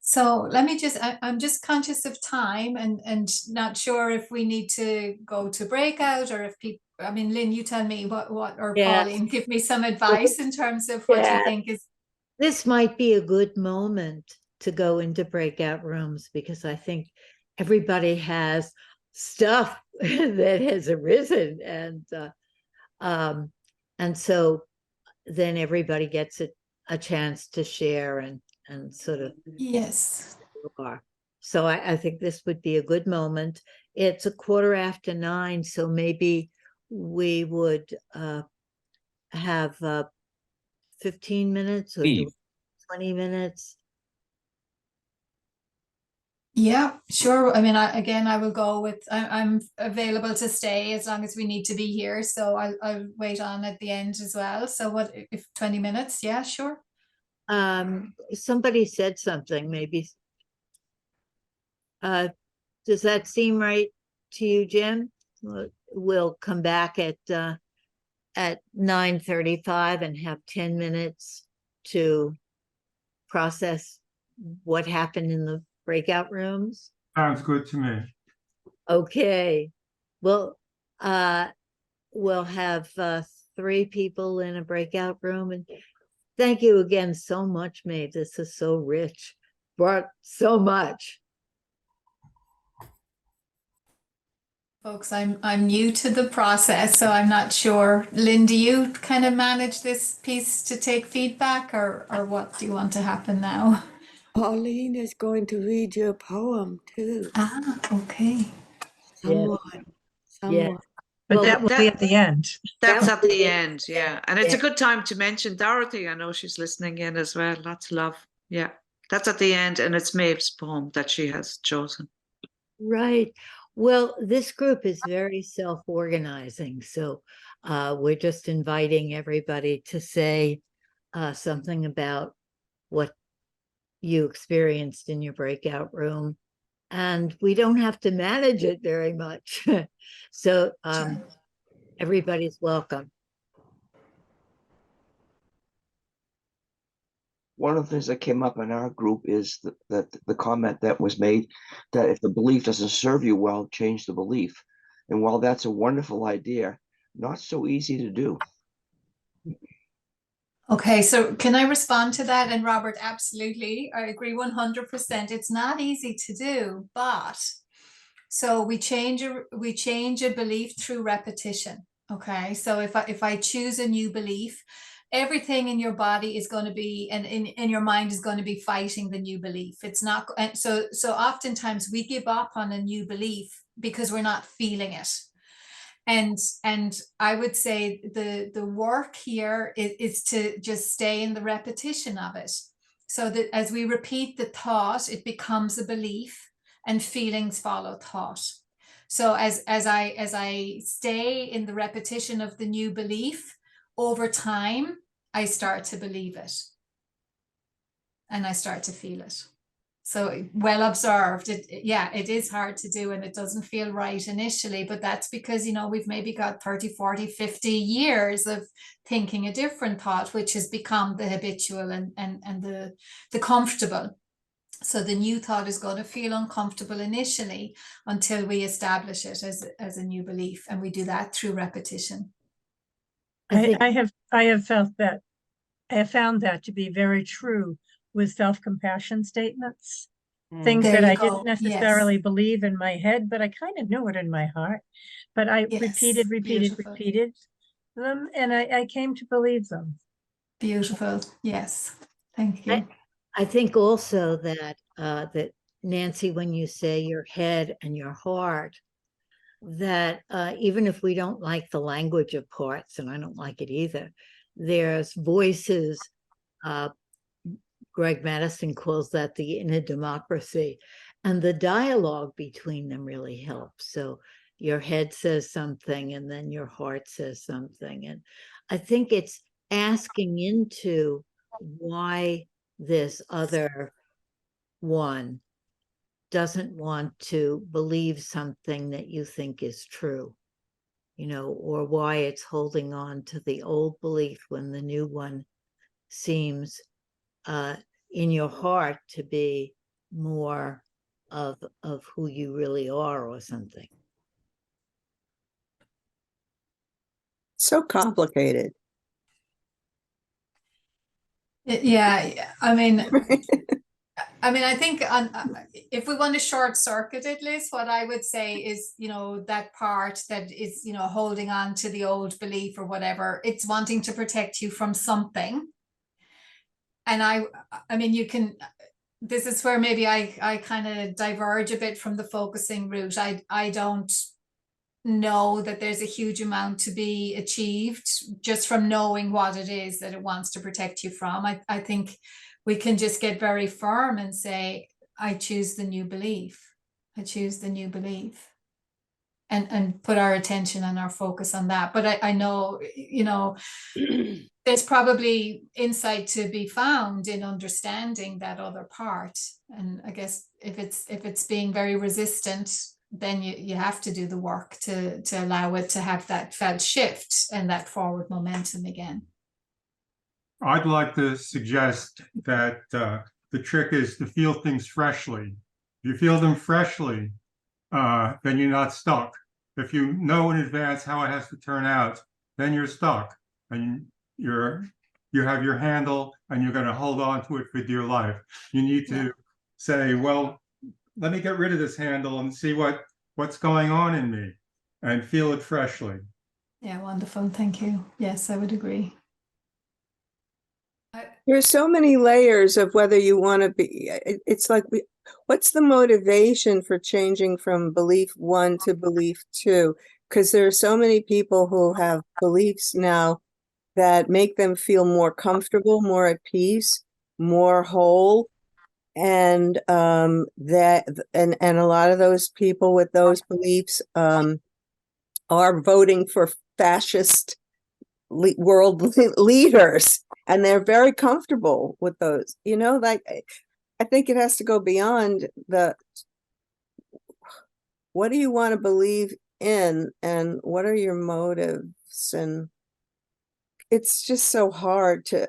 So let me just, I'm just conscious of time and not sure if we need to go to breakout or if people, I mean, Lynn, you tell me what, or Yes. Pauline, give me some advice in terms of what you think is. This might be a good moment to go into breakout rooms, because I think everybody has stuff that has arisen, and so then everybody gets a chance to share and sort of. Yes. So I think this would be a good moment. It's 9:15, so maybe we would have 15 minutes or 20 minutes. Yeah, sure. I mean, I will go with, I'm available to stay as long as we need to be here. So I'll wait on at the end as well. So what if 20 minutes? Yeah, sure. Somebody said something, maybe. Does that seem right to you, Jim? We'll come back at 9:35 and have 10 minutes to process what happened in the breakout rooms. Sounds good to me. Okay. Well, we'll have 3 people in a breakout room, and thank you again so much, Maeve. This is so rich. Brought so much. Folks, I'm new to the process, so I'm not sure. Lynn, do you kind of manage this piece to take feedback, or what do you want to happen now? Pauline is going to read your poem too. Ah, okay. Someone. But Well, that will be at the end. That's at the end, yeah. And it's a good time to mention Dorothy. I know she's listening in as well. Lots of love. Yeah, that's at the end, and it's Maeve's poem that she has chosen. Right. Well, this group is very self-organizing, so we're just inviting everybody to say something about what you experienced in your breakout room, and we don't have to manage it very much. So Sure. Everybody's welcome. One of the things that came up in our group is that the comment that was made that if the belief doesn't serve you well, change the belief. And while that's a wonderful idea, not so easy to do. Okay, so can I respond to that? And Robert, absolutely, I agree 100%. It's not easy to do, but so we change a belief through repetition. Okay, so if I choose a new belief, everything in your body is going to be, and in your mind is going to be fighting the new belief. It's not, and so oftentimes we give up on a new belief because we're not feeling it. And I would say the work here is to just stay in the repetition of it, so that as we repeat the thought, it becomes a belief, and feelings follow thought. So as I stay in the repetition of the new belief, over time, I start to believe it. And I start to feel it. So well observed. It is hard to do and it doesn't feel right initially, but that's because, we've maybe got 30, 40, 50 years of thinking a different thought, which has become the habitual and the comfortable. So the new thought is going to feel uncomfortable initially until we establish it as a new belief. And we do that through repetition. I have found that to be very true with self-compassion statements, things There that you I go. didn't necessarily Yes. believe in my head, but I kind of knew it in my heart. But I Yes. repeated Beautiful. them, and I came to believe them. Beautiful. Yes. Thank you. I think also that that Nancy, when you say your head and your heart, that even if we don't like the language of parts, and I don't like it either, there's voices. Greg Madison calls that the inner democracy, and the dialogue between them really helps. So your head says something and then your heart says something. And I think it's asking into why this other one doesn't want to believe something that you think is true, or why it's holding on to the old belief when the new one seems in your heart to be more of who you really are or something. So complicated. Yeah, I mean, I think if we want to short circuit it, Liz, what I would say is, that part that is, holding on to the old belief or whatever, it's wanting to protect you from something. And I mean, this is where maybe I kind of diverge a bit from the focusing route. I don't know that there's a huge amount to be achieved just from knowing what it is that it wants to protect you from. I think we can just get very firm and say, I choose the new belief. I choose the new belief. And put our attention and our focus on that. But I know, there's probably insight to be found in understanding that other part. And I guess if it's being very resistant, then you have to do the work to allow it to have that felt shift and that forward momentum again. I'd like to suggest that the trick is to feel things freshly. If you feel them freshly, then you're not stuck. If you know in advance how it has to turn out, then you're stuck, and you have your handle and you're going to hold on to it for dear life. You need to say, well, let me get rid of this handle and see what's going on in me and feel it freshly. Yeah, wonderful. Thank you. Yes, I would agree. There's so many layers of whether you want to be, it's like, what's the motivation for changing from belief 1 to belief 2? Because there are so many people who have beliefs now that make them feel more comfortable, more at peace, more whole. And a lot of those people with those beliefs are voting for fascist world leaders, and they're very comfortable with those. I think it has to go beyond what do you want to believe in and what are your motives, and it's just so hard to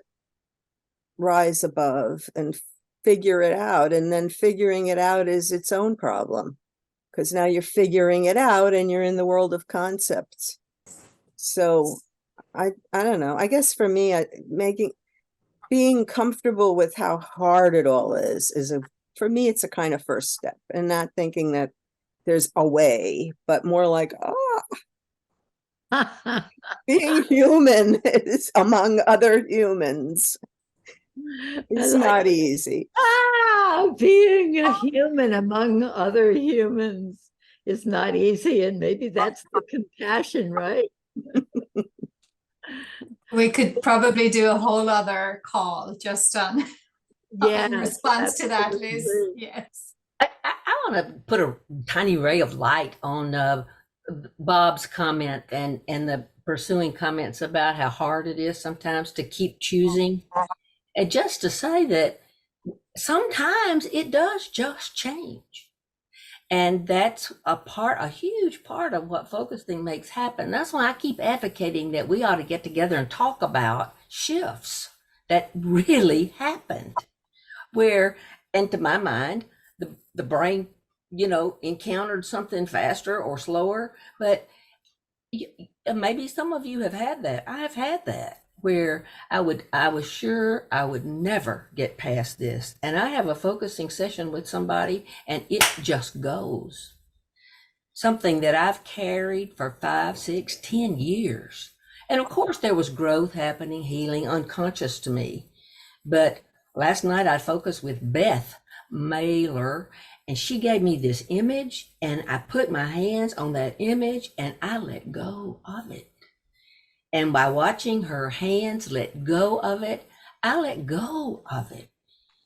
rise above and figure it out, and then figuring it out is its own problem because now you're figuring it out and you're in the world of concepts. So I don't know. I guess for me, being comfortable with how hard it all is for me, it's a kind of first step, and not thinking that there's a way, but more like, being human is among other humans. It's not easy. Being a human among other humans is not easy, and maybe that's the compassion, right? We could probably do a whole other call just on in response to that, Liz. Yes. I want to put a tiny ray of light on Bob's comment and the pursuing comments about how hard it is sometimes to keep choosing. And just to say that sometimes it does just change. And that's a huge part of what focusing makes happen. That's why I keep advocating that we ought to get together and talk about shifts that really happened. Where, and to my mind, the brain, encountered something faster or slower, but maybe some of you have had that. I've had that where I was sure I would never get past this. And I have a focusing session with somebody and it just goes. Something that I've carried for 5, 6, 10 years. And of course there was growth happening, healing, unconscious to me. But last night I focused with Beth Mailer, and she gave me this image, and I put my hands on that image and I let go of it. And by watching her hands let go of it, I let go of it.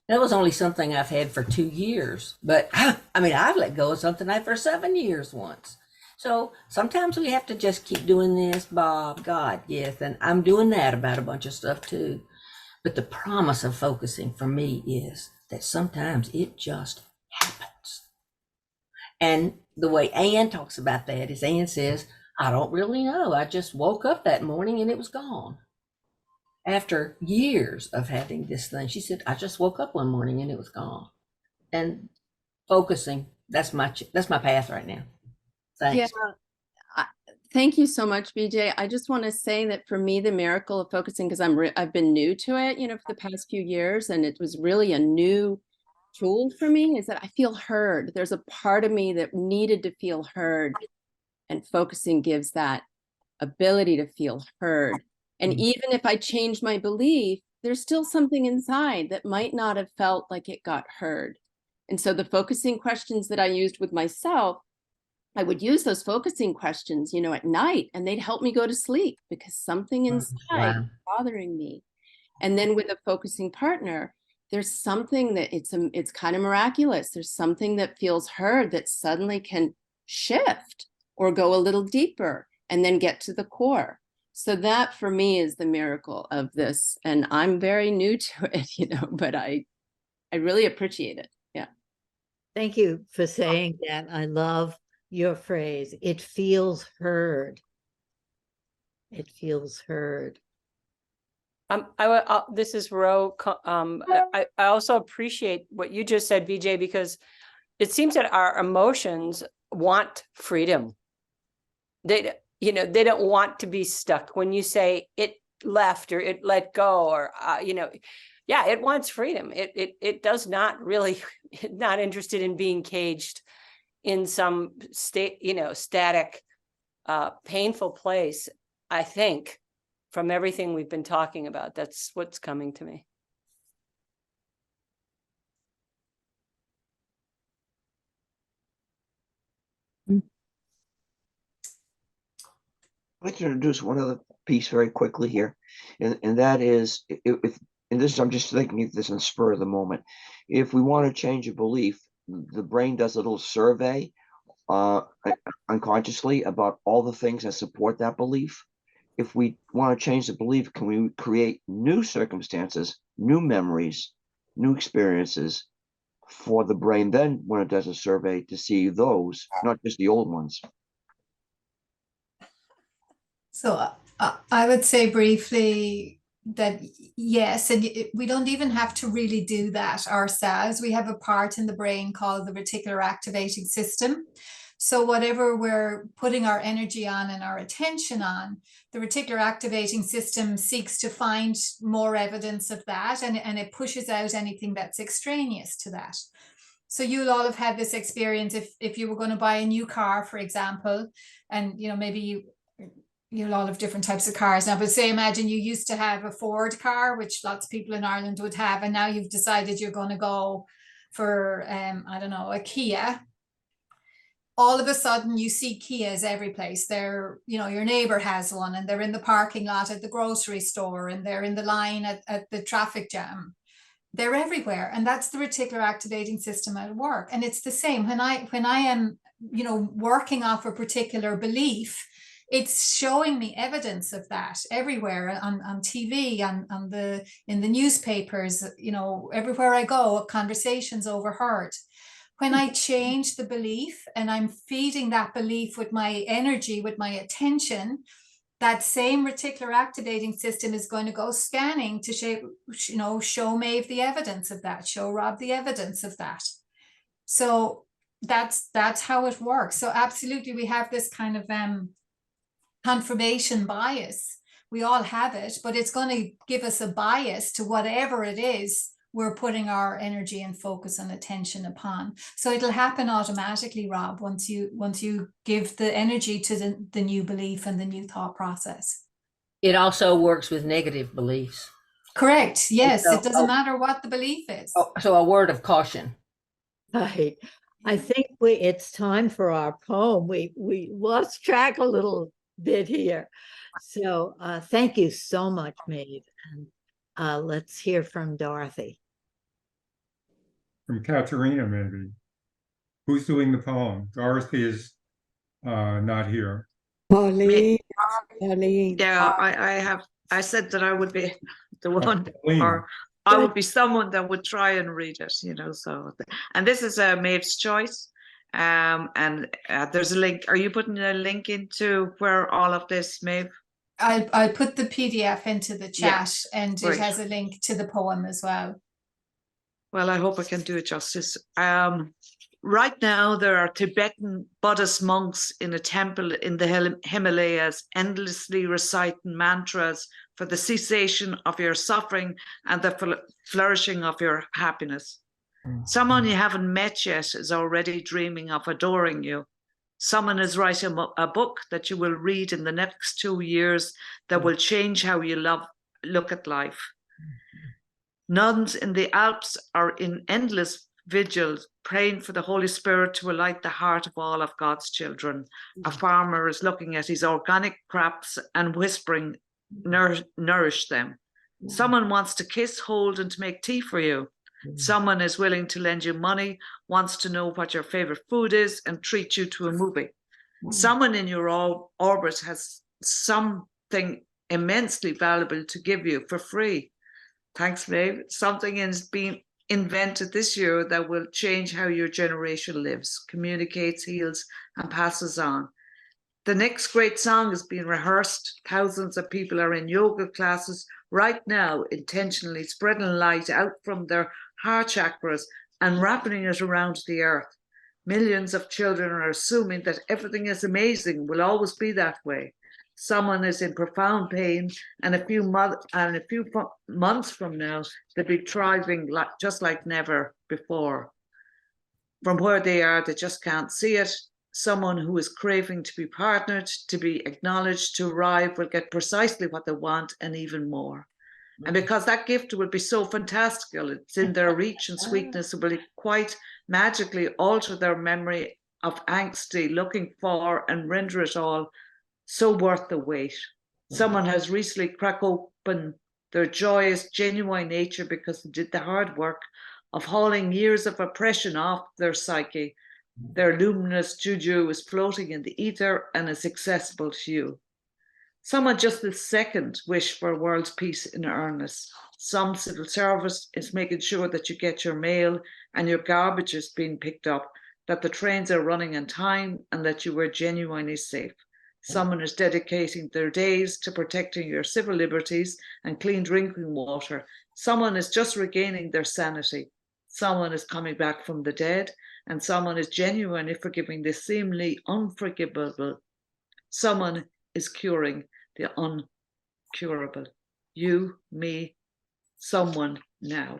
That was only something I've had for 2 years, but I've let go of something I had for 7 years once. So sometimes we have to just keep doing this, Bob, God, yes. And I'm doing that about a bunch of stuff too. But the promise of focusing for me is that sometimes it just happens. And the way Ann talks about that is Ann says, I don't really know. I just woke up that morning and it was gone. After years of having this thing, she said, I just woke up one morning and it was gone. And focusing, that's my path right now. Thanks. Yeah. Thank you so much, BJ. I just want to say that for me, the miracle of focusing, because I've been new to it, for the past few years, and it was really a new tool for me, is that I feel heard. There's a part of me that needed to feel heard, and focusing gives that ability to feel heard. And even if I change my belief, there's still something inside that might not have felt like it got heard. And so the focusing questions that I used with myself, I would use those focusing questions, at night, and they'd help me go to sleep because something inside was bothering me. And then with a focusing partner, there's something that it's kind of miraculous. There's something that feels heard that suddenly can shift or go a little deeper and then get to the core. So that for me is the miracle of this. And I'm very new to it, but I really appreciate it. Yeah. Thank you for saying that. I love your phrase. It feels heard. It feels heard. This is Ro. I also appreciate what you just said, BJ, because it seems that our emotions want freedom. They don't want to be stuck. When you say it left or it let go or, yeah, it wants freedom. It does not really, not interested in being caged in some static, painful place. I think from everything we've been talking about, that's what's coming to me. I'd like to introduce one other piece very quickly here, and that is, I'm just thinking of this in the spur of the moment. If we want to change a belief, the brain does a little survey unconsciously about all the things that support that belief. If we want to change the belief, can we create new circumstances, new memories, new experiences for the brain then when it does a survey to see those, not just the old ones? So I would say briefly that yes, and we don't even have to really do that ourselves. We have a part in the brain called the reticular activating system. So whatever we're putting our energy on and our attention on, the reticular activating system seeks to find more evidence of that, and it pushes out anything that's extraneous to that. So you'll all have had this experience if you were going to buy a new car, for example, and maybe you'll all have different types of cars now, but say imagine you used to have a Ford car, which lots of people in Ireland would have, and now you've decided you're going to go for I don't know, a Kia. All of a sudden you see Kias every place. They're, your neighbor has one, and they're in the parking lot at the grocery store, and they're in the line at the traffic jam. they're everywhere. And that's the reticular activating system at work. And it's the same when I am, you know, working off a particular belief, it's showing me evidence of that everywhere on TV, in the newspapers, you know, everywhere I go, conversations overheard. When I change the belief and I'm feeding that belief with my energy, with my attention, that same reticular activating system is going to go scanning to show Maeve the evidence of that, show Rob the evidence of that. So that's how it works. So absolutely, we have this kind of confirmation bias. We all have it, but it's going to give us a bias to whatever it is we're putting our energy and focus and attention upon. So it'll happen automatically, Rob, once you give the energy to the new belief and the new thought process. It also works with negative beliefs. Correct. Yes. So- It doesn't matter what the belief is. So a word of caution. Right. I think it's time for our poem. We lost track a little bit here. So thank you so much, Maeve. And let's hear from Dorothy. From Katerina, maybe. Who's doing the poem? Dorothy is not here. Pauline. Pauline. Yeah, I said that I would be the one, Pauline. or I would be someone that would try and read it, you know. So, and this is Maeve's choice. And there's a link. Are you putting a link into where all of this, Maeve? I'll put the PDF into the chat, and great. it has a link to the poem as well. Well, I hope I can do it justice. Right now, there are Tibetan Buddhist monks in a temple in the Himalayas endlessly reciting mantras for the cessation of your suffering and the flourishing of your happiness. Someone you haven't met yet is already dreaming of adoring you. Someone is writing a book that you will read in the next 2 years that will change how you look at life. Nuns in the Alps are in endless vigils, praying for the Holy Spirit to alight the heart of all of God's children. A farmer is looking at his organic crops and whispering, nourish them. Someone wants to kiss, hold, and to make tea for you. Someone is willing to lend you money, wants to know what your favorite food is, and treat you to a movie. Someone in your orbit has something immensely valuable to give you for free. Thanks, Maeve. Something is being invented this year that will change how your generation lives, communicates, heals, and passes on. The next great song is being rehearsed. Thousands of people are in yoga classes right now, intentionally spreading light out from their heart chakras and wrapping it around the earth. Millions of children are assuming that everything is amazing, will always be that way. Someone is in profound pain, and a few months from now, they'll be thriving just like never before. From where they are, they just can't see it. Someone who is craving to be partnered, to be acknowledged, to arrive, will get precisely what they want and even more. And because that gift will be so fantastical, it's in their reach and sweetness, it will quite magically alter their memory of angsty, looking for, and render it all so worth the wait. Someone has recently cracked open their joyous, genuine nature because they did the hard work of hauling years of oppression off their psyche. Their luminous juju is floating in the ether and is accessible to you. Someone just this second wish for world peace in earnest. Some civil service is making sure that you get your mail and your garbage is being picked up, that the trains are running on time, and that you are genuinely safe. Someone is dedicating their days to protecting your civil liberties and clean drinking water. Someone is just regaining their sanity. Someone is coming back from the dead, and someone is genuinely forgiving the seemingly unforgivable. Someone is curing the uncurable. You, me, someone now.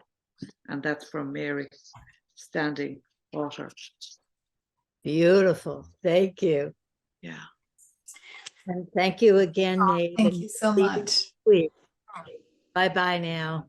And that's from Mary, Standing Water. Beautiful. Thank you. Yeah. And thank you again, Maeve. Thank you so much. Bye-bye now.